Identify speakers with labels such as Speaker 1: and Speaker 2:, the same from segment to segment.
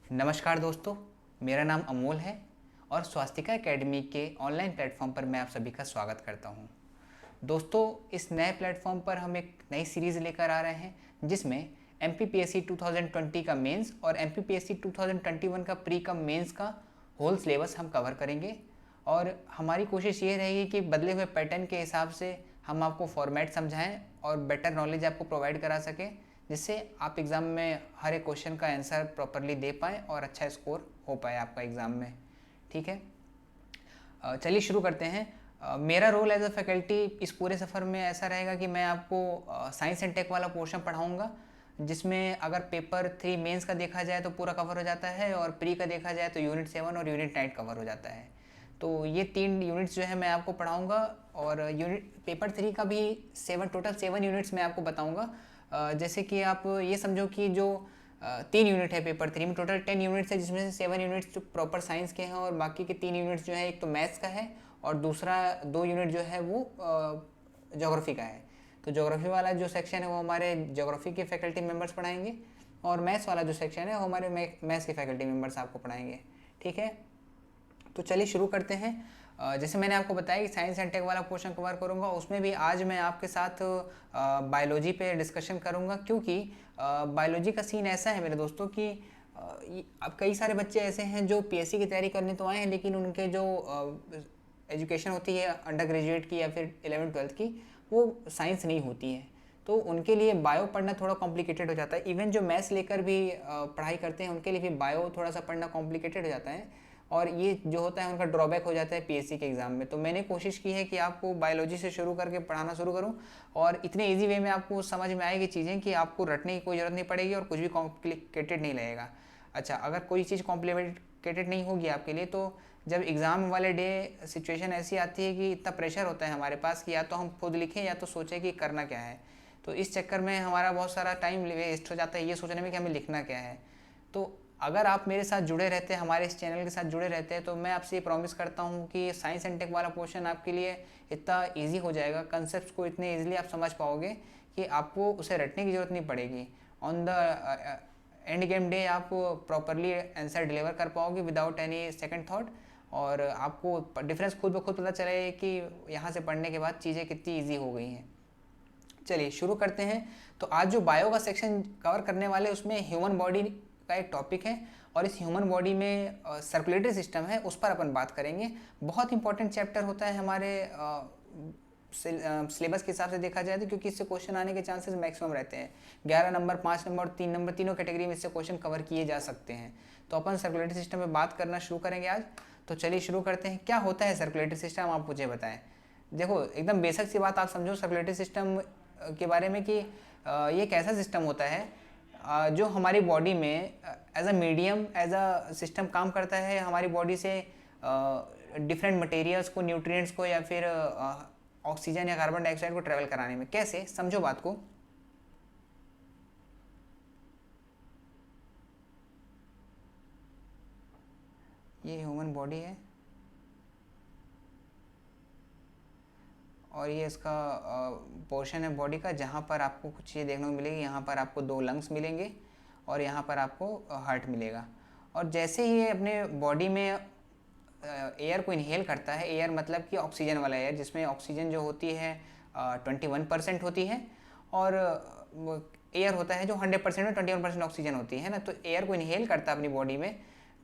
Speaker 1: नमस्कार दोस्तों, मेरा नाम अमोल है और स्वास्तिका एकेडमी के ऑनलाइन प्लेटफॉर्म पर मैं आप सभी का स्वागत करता हूं। दोस्तों, इस नए प्लेटफॉर्म पर हम एक नई सीरीज़ लेकर आ रहे हैं जिसमें MPPSC 2020 का मेंस और MPPSC 2021 का प्री कम मेंस का होल सिलेबस हम कवर करेंगे। और हमारी कोशिश ये रहेगी कि बदले हुए पैटर्न के हिसाब से हम आपको फॉर्मेट समझाएं और बेटर नॉलेज आपको प्रोवाइड करा सकें, जिससे आप एग्ज़ाम में हर एक क्वेश्चन का आंसर प्रॉपरली दे पाएँ और अच्छा स्कोर हो पाए आपका एग्ज़ाम में। ठीक है, चलिए शुरू करते हैं। मेरा रोल एज अ फैकल्टी इस पूरे सफ़र में ऐसा रहेगा कि मैं आपको साइंस एंड टेक वाला पोर्शन पढ़ाऊँगा, जिसमें अगर पेपर 3 मेंस का देखा जाए तो पूरा कवर हो जाता है और प्री का देखा जाए तो यूनिट 7 और यूनिट 9 कवर हो जाता है। तो ये 3 यूनिट्स जो है मैं आपको पढ़ाऊँगा और यूनिट पेपर 3 का भी टोटल 7 यूनिट्स मैं आपको बताऊँगा। जैसे कि आप ये समझो कि जो 3 यूनिट है पेपर 3 में, टोटल 10 यूनिट्स है, जिसमें से 7 यूनिट्स जो प्रॉपर साइंस के हैं और बाकी के 3 यूनिट्स जो है, एक तो मैथ्स का है और दूसरा 2 यूनिट जो है वो ज्योग्राफी का है। तो ज्योग्राफी वाला जो सेक्शन है वो हमारे ज्योग्राफी के फैकल्टी मेम्बर्स पढ़ाएंगे और मैथ्स वाला जो सेक्शन है वो हमारे मैथ्स के फैकल्टी मेम्बर्स आपको पढ़ाएंगे। ठीक है, तो चलिए शुरू करते हैं। जैसे मैंने आपको बताया कि साइंस एंड टेक वाला पोर्शन कवर करूंगा, उसमें भी आज मैं आपके साथ बायोलॉजी पे डिस्कशन करूंगा, क्योंकि बायोलॉजी का सीन ऐसा है मेरे दोस्तों कि अब कई सारे बच्चे ऐसे हैं जो पीएससी की तैयारी करने तो आए हैं, लेकिन उनके जो एजुकेशन होती है अंडर ग्रेजुएट की या फिर 11वीं 12वीं की, वो साइंस नहीं होती है। तो उनके लिए बायो पढ़ना थोड़ा कॉम्प्लिकेटेड हो जाता है। इवन जो मैथ्स लेकर भी पढ़ाई करते हैं उनके लिए भी बायो थोड़ा सा पढ़ना कॉम्प्लिकेटेड हो जाता है, और ये जो होता है उनका ड्रॉबैक हो जाता है पीएससी के एग्ज़ाम में। तो मैंने कोशिश की है कि आपको बायोलॉजी से शुरू करके पढ़ाना शुरू करूं और इतने इजी वे में आपको समझ में आएगी चीज़ें कि आपको रटने की कोई ज़रूरत नहीं पड़ेगी और कुछ भी कॉम्प्लिकेटेड नहीं लगेगा। अच्छा, अगर कोई चीज़ कॉम्प्लिकेटेड नहीं होगी आपके लिए, तो जब एग्ज़ाम वाले डे सिचुएशन ऐसी आती है कि इतना प्रेशर होता है हमारे पास कि या तो हम खुद लिखें या तो सोचें कि करना क्या है, तो इस चक्कर में हमारा बहुत सारा टाइम वेस्ट हो जाता है ये सोचने में कि हमें लिखना क्या है। तो अगर आप मेरे साथ जुड़े रहते हैं, हमारे इस चैनल के साथ जुड़े रहते हैं, तो मैं आपसे ये प्रॉमिस करता हूँ कि साइंस एंड टेक वाला पोर्शन आपके लिए इतना इजी हो जाएगा, कंसेप्ट को इतने इजीली आप समझ पाओगे कि आपको उसे रटने की ज़रूरत नहीं पड़ेगी। On the end game day आप प्रॉपरली आंसर डिलीवर कर पाओगे विदाउट एनी सेकंड थॉट, और आपको डिफरेंस खुद ब खुद पता चले कि यहाँ से पढ़ने के बाद चीज़ें कितनी ईजी हो गई हैं। चलिए शुरू करते हैं। तो आज जो बायो का सेक्शन कवर करने वाले उसमें ह्यूमन बॉडी का एक टॉपिक है, और इस ह्यूमन बॉडी में सर्कुलेटरी सिस्टम है, उस पर अपन बात करेंगे। बहुत इंपॉर्टेंट चैप्टर होता है हमारे सिलेबस के हिसाब से देखा जाए तो, क्योंकि इससे क्वेश्चन आने के चांसेस मैक्सिमम रहते हैं। 11 नंबर, 5 नंबर, 3 नंबर, तीनों कैटेगरी में इससे क्वेश्चन कवर किए जा सकते हैं। तो अपन सर्कुलेटरी सिस्टम पे बात करना शुरू करेंगे आज। तो चलिए शुरू करते हैं। क्या होता है सर्कुलेटरी सिस्टम, आप मुझे बताएं। देखो, एकदम बेसिक सी बात आप समझो सर्कुलेटरी सिस्टम के बारे में कि ये एक ऐसा सिस्टम होता है जो हमारी बॉडी में as a medium, as a system काम करता है हमारी बॉडी से डिफरेंट मटेरियल्स को, न्यूट्रिएंट्स को या फिर ऑक्सीजन या कार्बन डाइऑक्साइड को ट्रेवल कराने में। कैसे, समझो बात को। ये ह्यूमन बॉडी है और ये इसका पोर्शन है बॉडी का, जहाँ पर आपको कुछ चीज़ें देखने को मिलेगी। यहाँ पर आपको 2 लंग्स मिलेंगे और यहाँ पर आपको हार्ट मिलेगा। और जैसे ही ये अपने बॉडी में एयर को इनहेल करता है, एयर मतलब कि ऑक्सीजन वाला एयर, जिसमें ऑक्सीजन जो होती है 21% होती है, और एयर होता है जो 100% में 21% ऑक्सीजन होती है ना। तो एयर को इनहेल करता है अपनी बॉडी में,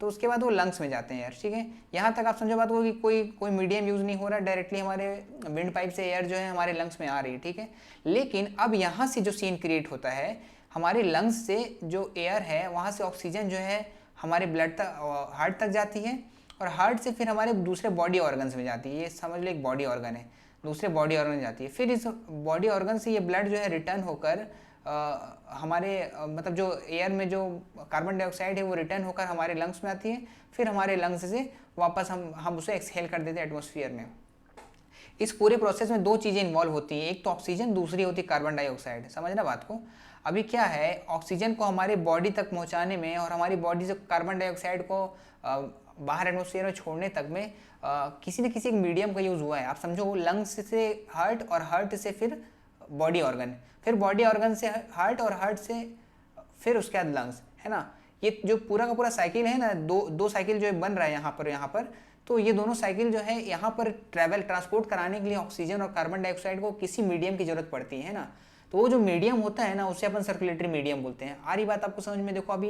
Speaker 1: तो उसके बाद वो लंग्स में जाते हैं एयर। ठीक है, यहाँ तक आप समझो बात को कि कोई मीडियम यूज़ नहीं हो रहा, डायरेक्टली हमारे विंड पाइप से एयर जो है हमारे लंग्स में आ रही है। ठीक है, लेकिन अब यहाँ से जो सीन क्रिएट होता है, हमारे लंग्स से जो एयर है वहाँ से ऑक्सीजन जो है हमारे ब्लड तक, हार्ट तक जाती है, और हार्ट से फिर हमारे दूसरे बॉडी ऑर्गन्स में जाती है। ये समझ लो एक बॉडी ऑर्गन है, दूसरे बॉडी ऑर्गन में जाती है। फिर इस बॉडी ऑर्गन से ये ब्लड जो है रिटर्न होकर हमारे मतलब जो एयर में जो कार्बन डाइऑक्साइड है वो रिटर्न होकर हमारे लंग्स में आती है। फिर हमारे लंग्स से वापस हम उसे एक्सहेल कर देते हैं एटमॉस्फेयर में। इस पूरे प्रोसेस में 2 चीज़ें इन्वॉल्व होती हैं, एक तो ऑक्सीजन, दूसरी होती है कार्बन डाइऑक्साइड। समझना बात को। अभी क्या है, ऑक्सीजन को हमारे बॉडी तक पहुंचाने में और हमारी बॉडी से कार्बन डाइऑक्साइड को बाहर एटमॉस्फेयर में छोड़ने तक में किसी न किसी एक मीडियम का यूज़ हुआ है। आप समझो, लंग्स से हार्ट और हार्ट से फिर बॉडी ऑर्गन, फिर बॉडी ऑर्गन से हार्ट और हार्ट से फिर उसके बाद लंग्स, है ना। ये जो पूरा का पूरा साइकिल है ना, दो साइकिल जो बन रहा है यहाँ पर, तो ये दोनों साइकिल जो है यहाँ पर ट्रांसपोर्ट कराने के लिए ऑक्सीजन और कार्बन डाइऑक्साइड को किसी मीडियम की जरूरत पड़ती है ना। तो वो जो मीडियम होता है ना, उसे अपन सर्कुलेटरी मीडियम बोलते हैं। आ रही बात आपको समझ में? देखो अभी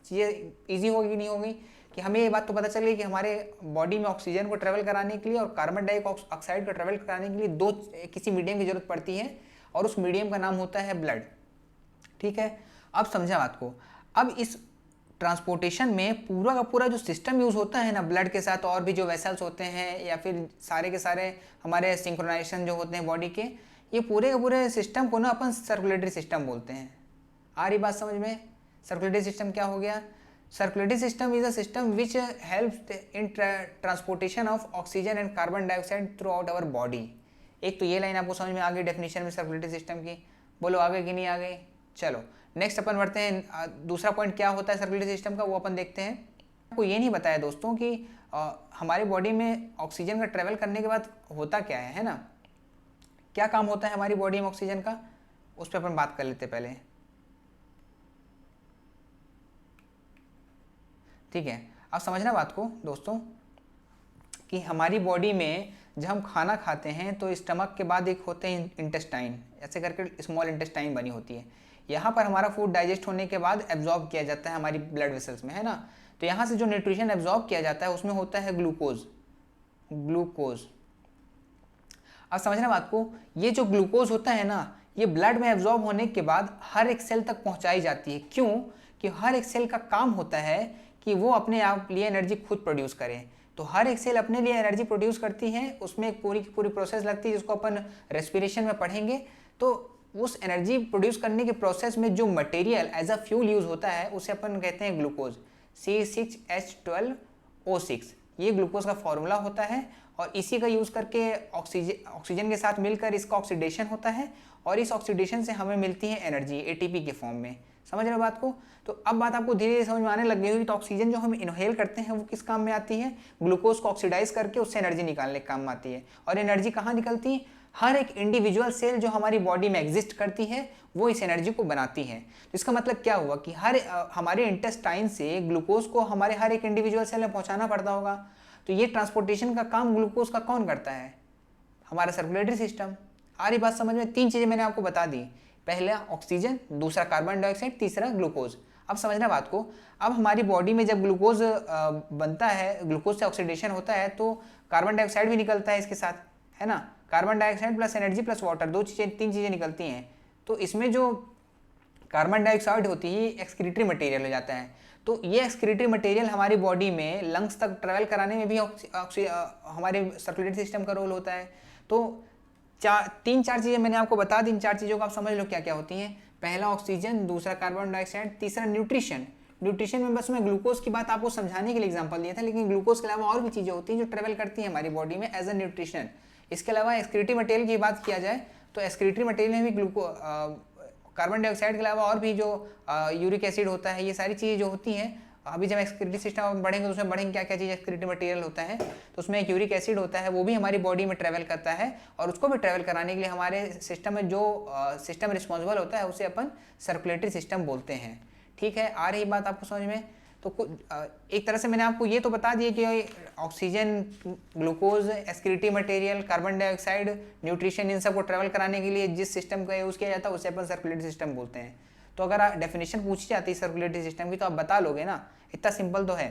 Speaker 1: चीज़ें ईजी होगी कि नहीं होगी, कि हमें ये बात तो पता चल गई कि हमारे बॉडी में ऑक्सीजन को ट्रेवल कराने के लिए और कार्बन डाइऑक्साइड को ट्रेवल कराने के लिए किसी मीडियम की जरूरत पड़ती है, और उस मीडियम का नाम होता है ब्लड। ठीक है, अब समझा बात को। अब इस ट्रांसपोर्टेशन में पूरा का पूरा जो सिस्टम यूज़ होता है ना, ब्लड के साथ और भी जो वेसल्स होते हैं या फिर सारे के सारे हमारे सिंक्रोनाइजेशन जो होते हैं बॉडी के, ये पूरे के पूरे सिस्टम को ना अपन सर्कुलेटरी सिस्टम बोलते हैं। आ रही बात समझ में? सर्कुलेटरी सिस्टम क्या हो गया? Circulatory system is a system which helps in transportation of oxygen and carbon dioxide throughout our body. एक तो ये लाइन आपको समझ में आ गई डेफिनेशन में सर्कुलेटरी सिस्टम की। बोलो आ गई कि नहीं आ गई? चलो नेक्स्ट अपन बढ़ते हैं। दूसरा पॉइंट क्या होता है सर्कुलेटरी सिस्टम का, वो अपन देखते हैं। आपको ये नहीं बताया दोस्तों कि हमारे बॉडी में ऑक्सीजन का ट्रेवल करने के बाद होता क्या है ना? क्या काम होता है हमारी बॉडी में ऑक्सीजन का, उस पर अपन बात कर लेते पहले। ठीक है, अब समझना बात को दोस्तों कि हमारी बॉडी में जब हम खाना खाते हैं तो स्टमक के बाद एक होते हैं इंटेस्टाइन, ऐसे करके स्मॉल इंटेस्टाइन बनी होती है। यहाँ पर हमारा फूड डाइजेस्ट होने के बाद एब्जॉर्ब किया जाता है हमारी ब्लड वेसल्स में, है ना। तो यहाँ से जो न्यूट्रिशन एब्जॉर्ब किया जाता है उसमें होता है ग्लूकोज। अब समझना बात को, ये जो ग्लूकोज होता है ना, ये ब्लड में एब्जॉर्ब होने के बाद हर एक सेल तक पहुँचाई जाती है। क्यों? कि हर एक सेल का काम होता है कि वो अपने आप लिए एनर्जी खुद प्रोड्यूस करे। तो हर एक सेल अपने लिए एनर्जी प्रोड्यूस करती है, उसमें एक पूरी की पूरी प्रोसेस लगती है जिसको अपन रेस्पिरेशन में पढ़ेंगे। तो उस एनर्जी प्रोड्यूस करने के प्रोसेस में जो material as a fuel use होता है उसे अपन कहते हैं ग्लूकोज, C6H12O6। ये ग्लूकोज का फॉर्मूला होता है और इसी का यूज़ करके ऑक्सीजन के साथ मिलकर इसका ऑक्सीडेशन होता है और इस ऑक्सीडेशन से हमें मिलती है एनर्जी ATP के फॉर्म में। समझ रहे हो बात को? तो अब बात आपको धीरे धीरे समझ में आने लग गई होगी। तो ऑक्सीजन जो हम इनहेल करते हैं वो किस काम में आती है? ग्लूकोज को ऑक्सीडाइज करके उससे एनर्जी निकालने के काम में आती है। और एनर्जी कहाँ निकलती है? हर एक इंडिविजुअल सेल जो हमारी बॉडी में एग्जिस्ट करती है वो इस एनर्जी को बनाती है। तो इसका मतलब क्या हुआ कि हमारे इंटेस्टाइन से ग्लूकोज को हमारे हर एक इंडिविजुअल सेल में पहुंचाना पड़ता होगा। तो ये ट्रांसपोर्टेशन का काम ग्लूकोज का कौन करता है? हमारा सर्कुलेटरी सिस्टम। आ रही बात समझ में? 3 चीज़ें मैंने आपको बता दी, पहला ऑक्सीजन, दूसरा कार्बन डाइऑक्साइड, तीसरा ग्लूकोज। अब समझना बात को, अब हमारी बॉडी में जब ग्लूकोज बनता है, ग्लूकोज से ऑक्सीडेशन होता है तो कार्बन डाइऑक्साइड भी निकलता है इसके साथ, है ना। Carbon dioxide plus energy plus water, 3 चीज़ें निकलती हैं। तो इसमें जो कार्बन डाइऑक्साइड होती है एक्सक्रीटरी मटेरियल हो जाता है। तो ये एक्सक्रीटरी मटेरियल हमारी बॉडी में लंग्स तक ट्रेवल कराने में भी हमारे सर्कुलेटरी सिस्टम का रोल होता है। तो 3-4 चीज़ें मैंने आपको बता दी। इन 4 चीज़ों को आप समझ लो क्या क्या होती हैं। पहला ऑक्सीजन, दूसरा कार्बन डाइऑक्साइड, तीसरा न्यूट्रिशन। न्यूट्रिशन में बस मैं ग्लूकोज की बात आपको समझाने के लिए एग्जांपल दिया था, लेकिन ग्लूकोज के अलावा और भी चीज़ें होती हैं जो ट्रेवल करती हैं हमारी बॉडी में एज अ न्यूट्रिशन। इसके अलावा एक्सक्रीटरी मटेरियल की बात किया जाए तो एक्सक्रीटरी मटेरियल में भी कार्बन डाइऑक्साइड के अलावा और भी जो यूरिक एसिड होता है, ये सारी चीज़ें जो होती हैं। अभी जब एक्सक्रीटरी सिस्टम बढ़ेंगे तो उसमें बढ़ेंगे क्या क्या चीज़ एक्सक्रीटरी मटेरियल होता है। तो उसमें एक यूरिक एसिड होता है, वो भी हमारी बॉडी में ट्रैवल करता है और उसको भी ट्रैवल कराने के लिए हमारे सिस्टम में जो सिस्टम रिस्पॉन्सिबल होता है उसे अपन सर्कुलेटरी सिस्टम बोलते हैं। ठीक है, आ रही बात आपको समझ में? तो एक तरह से मैंने आपको ये तो बता दिया कि oxygen, glucose, excretory material, carbon dioxide, nutrition, इन सबको ट्रैवल कराने के लिए जिस सिस्टम का यूज़ किया जाता है उसे अपन सर्कुलेटरी सिस्टम बोलते हैं। तो अगर डेफिनेशन पूछी जाती है सर्कुलेटरी सिस्टम की तो आप बता लोगे ना, इतना सिंपल तो है।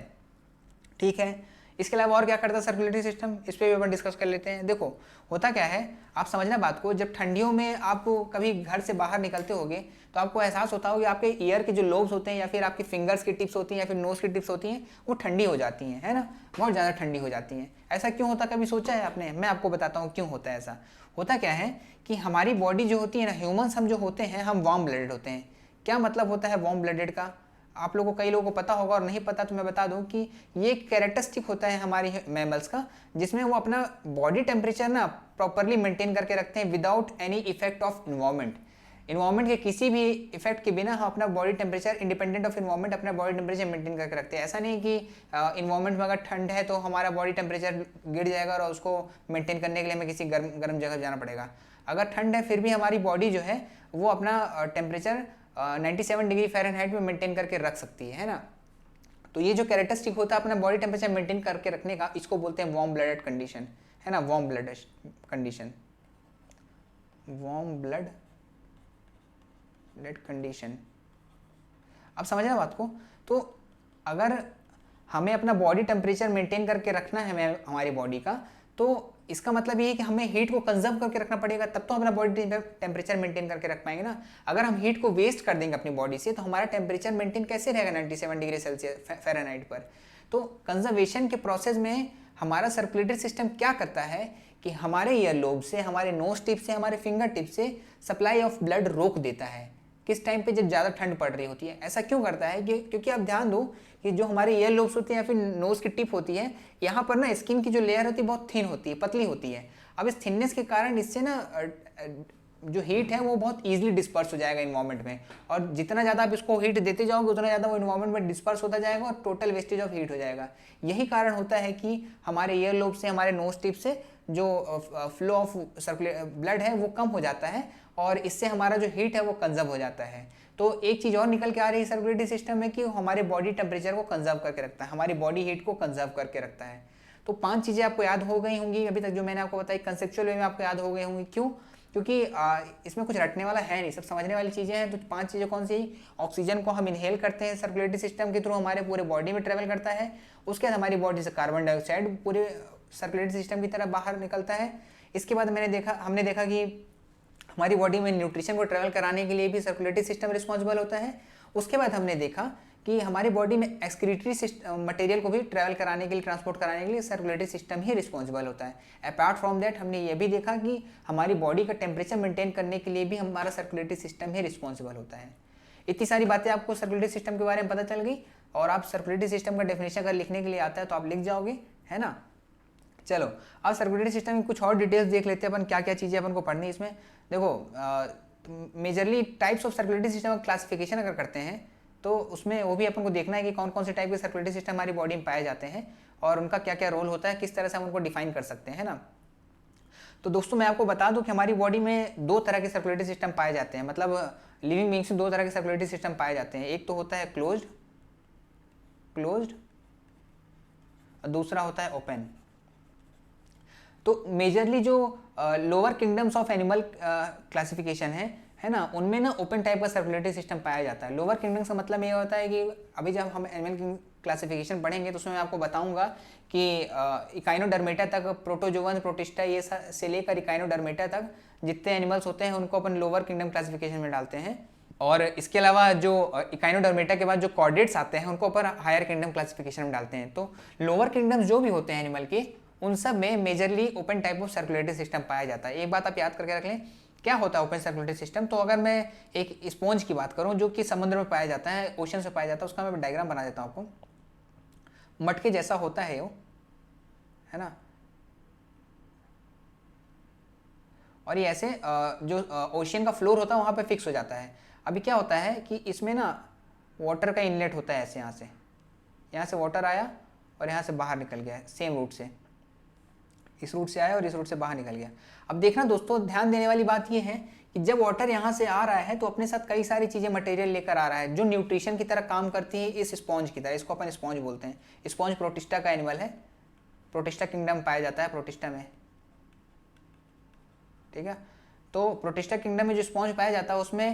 Speaker 1: ठीक है, इसके अलावा और क्या करता है सर्कुलेटरी सिस्टम, इस पर भी अपन डिस्कस कर लेते हैं। देखो होता क्या है, आप समझना बात को, जब ठंडियों में आप कभी घर से बाहर निकलते होगे तो आपको एहसास होता होगा कि आपके ईयर के जो लोब्स होते हैं या फिर आपकी फिंगर्स की टिप्स होती हैं या फिर नोज की टिप्स होती हैं वो ठंडी हो जाती हैं, है ना, बहुत ज़्यादा ठंडी हो जाती हैं। ऐसा क्यों होता, कभी सोचा है आपने? मैं आपको बताता हूँ क्यों होता है ऐसा। होता क्या है कि हमारी बॉडी जो होती है ना, ह्यूमन्स हम जो होते हैं, हम वार्म ब्लडेड होते हैं। क्या मतलब होता है वार्म ब्लडेड का? आप लोगों को, कई लोगों को पता होगा और नहीं पता तो मैं बता दूं कि ये एक कैरेक्टरिस्टिक होता है हमारी मैमल्स का, जिसमें वो अपना बॉडी टेम्परेचर ना प्रॉपरली मेंटेन करके रखते हैं without any effect of environment के किसी भी इफेक्ट के बिना हम अपना body temperature independent of environment अपना बॉडी टेम्परेचर मेंटेन करके रखते हैं। ऐसा नहीं कि इन्वायरमेंट में अगर ठंड है तो हमारा बॉडी टेम्परेचर गिर जाएगा और उसको मेंटेन करने के लिए हमें किसी गर्म जगह जाना पड़ेगा। अगर ठंड है फिर भी हमारी बॉडी जो है वो अपना टेम्परेचर 97 डिग्री फ़ारेनहाइट में मेंटेन करके रख सकती है ना। तो ये जो कैरेक्टरिस्टिक होता है अपना बॉडी टेम्परेचर मेंटेन करके रखने का, इसको बोलते हैं वार्म ब्लडेड कंडीशन, है ना, warm blood condition, warm blood condition. अब समझ रहे बात को। तो अगर हमें अपना बॉडी टेम्परेचर मेंटेन करके रखना है हमें हमारी बॉडी का, तो इसका मतलब ये है कि हमें हीट को कंजर्व करके रखना पड़ेगा, तब तो अपना बॉडी टेम्परेचर मेंटेन करके रख पाएंगे ना। अगर हम हीट को वेस्ट कर देंगे अपनी बॉडी से, तो हमारा टेम्परेचर मेंटेन कैसे रहेगा 97 डिग्री सेल्सियस फ़ारेनहाइट पर। तो कंजर्वेशन के प्रोसेस में हमारा सर्कुलेटरी सिस्टम क्या करता है कि हमारे ईयर लोब से, हमारे नोज टिप से, हमारे फिंगर टिप से सप्लाई ऑफ ब्लड रोक देता है। किस टाइम पे? जब ज़्यादा ठंड पड़ रही होती है। ऐसा क्यों करता है? क्योंकि आप ध्यान दो कि जो हमारे ईयर लोब्स होते हैं या फिर नोज़ की टिप होती है, यहाँ पर ना स्किन की जो लेयर होती है बहुत थिन होती है, पतली होती है। अब इस थिननेस के कारण इससे ना जो हीट है वो बहुत ईजिली डिस्पर्स हो जाएगा इन्वायरमेंट में, और जितना ज़्यादा आप इसको हीट देते जाओगे उतना ज़्यादा वो इन्वायरमेंट में डिस्पर्स होता जाएगा और टोटल वेस्टेज ऑफ हीट हो जाएगा। यही कारण होता है कि हमारे ईयर लोब से, हमारे नोज टिप से जो फ्लो ऑफ ब्लड है वो कम हो जाता है, और इससे हमारा जो हीट है वो कंजर्व हो जाता है। तो एक चीज़ और निकल के आ रही है सर्कुलेटरी सिस्टम में कि हमारे बॉडी टेम्परेचर को कंजर्व करके रखता है, हमारी बॉडी हीट को कंजर्व करके रखता है। तो 5 चीज़ें आपको याद हो गई होंगी अभी तक जो मैंने आपको बताई, कंसेप्चुअल वे में आपको याद हो गई होंगी। क्यों? क्योंकि इसमें कुछ रटने वाला है नहीं, सब समझने वाली चीज़ें हैं। तो 5 चीज़ें कौन सी? ऑक्सीजन को हम इनहेल करते हैं सर्कुलेटरी सिस्टम के थ्रू, हमारे पूरे बॉडी में ट्रेवल करता है। उसके बाद हमारी बॉडी से कार्बन डाइऑक्साइड पूरे सर्कुलेटरी सिस्टम की तरफ बाहर निकलता है। इसके बाद हमने देखा कि हमारी बॉडी में न्यूट्रिशन को ट्रैवल कराने के लिए भी सर्कुलेटरी सिस्टम रिस्पॉन्सिबल होता है। उसके बाद हमने देखा कि हमारी बॉडी में एक्सक्रीटरी मटेरियल को भी ट्रैवल कराने के लिए, ट्रांसपोर्ट कराने के लिए सर्कुलेटरी सिस्टम ही रिस्पॉन्सिबल होता है। अपार्ट फ्रॉम दैट हमने ये भी देखा कि हमारी बॉडी का टेम्परेचर मेंटेन करने के लिए भी हमारा सर्कुलेटरी सिस्टम ही रिस्पॉन्सिबल होता है। इतनी सारी बातें आपको सर्कुलेटरी सिस्टम के बारे में पता चल गई, और आप सर्कुलेटरी सिस्टम का डेफिनेशन अगर लिखने के लिए आता है तो आप लिख जाओगे, है ना। चलो अब सर्कुलेटरी सिस्टम की कुछ और डिटेल्स देख लेते हैं अपन, क्या क्या चीज़ें अपन को पढ़नी है इसमें। देखो majorly types of circulatory system का क्लासिफिकेशन अगर करते हैं तो उसमें वो भी अपन को देखना है कि कौन कौन से टाइप के सर्कुलेटरी सिस्टम हमारी बॉडी में पाए जाते हैं और उनका क्या क्या रोल होता है, किस तरह से हम उनको डिफाइन कर सकते हैं ना। तो दोस्तों मैं आपको बता दूं कि हमारी बॉडी में 2 तरह के सर्कुलेटरी सिस्टम पाए जाते हैं, मतलब लिविंग बीइंग्स में 2 तरह के सर्कुलेटरी सिस्टम पाए जाते हैं। एक तो होता है क्लोज्ड और दूसरा होता है ओपन। तो मेजरली जो lower kingdoms of animal classification है ना, उनमें ना ओपन टाइप का सर्कुलेटरी सिस्टम पाया जाता है। लोअर किंगडम्स का मतलब ये होता है कि अभी जब हम एनिमल की क्लासिफिकेशन पढ़ेंगे तो उसमें मैं आपको बताऊंगा कि इकाइनोडर्मेटा तक, प्रोटोजोवन, प्रोटिस्टा ये से लेकर इकाइनोडर्मेटा तक जितने एनिमल्स होते हैं उनको अपन लोअर किंगडम क्लासिफिकेशन में डालते हैं। और इसके अलावा जो इकाइनोडर्मेटा के बाद जो कॉर्डेट्स आते हैं उनको अपन हायर किंगडम क्लासिफिकेशन में डालते हैं। तो लोअर किंगडम्स जो भी होते हैं एनिमल के, उन सब में majorly open type of circulatory system पाया जाता है। एक बात आप याद करके रख लें, क्या होता है ओपन सर्कुलेटरी सिस्टम। तो अगर मैं एक स्पॉन्ज की बात करूं जो कि समुद्र में पाया जाता है, ओशन से पाया जाता है, उसका मैं डायग्राम बना देता हूं आपको। मटके जैसा होता है वो, है ना, और ये ऐसे जो ओशियन का फ्लोर होता है वहाँ पे फिक्स हो जाता है। अभी क्या होता है कि इसमें ना वाटर का इनलेट होता है ऐसे, यहाँ से वाटर आया और यहाँ से बाहर निकल गया, सेम रूट से, इस रूट से आया और इस रूट से बाहर निकल गया। अब देखना दोस्तों, ध्यान देने वाली बात ये है कि जब वाटर यहाँ से आ रहा है तो अपने साथ कई सारी चीज़ें, मटेरियल लेकर आ रहा है जो न्यूट्रिशन की तरह काम करती है इस स्पॉन्ज की तरह। इसको अपन स्पॉन्ज बोलते हैं। स्पॉन्ज प्रोटिस्टा का एनिमल है, प्रोटिस्टा किंगडम पाया जाता है प्रोटिस्टा में, ठीक है। तो प्रोटिस्टा किंगडम में जो स्पॉन्ज पाया जाता है उसमें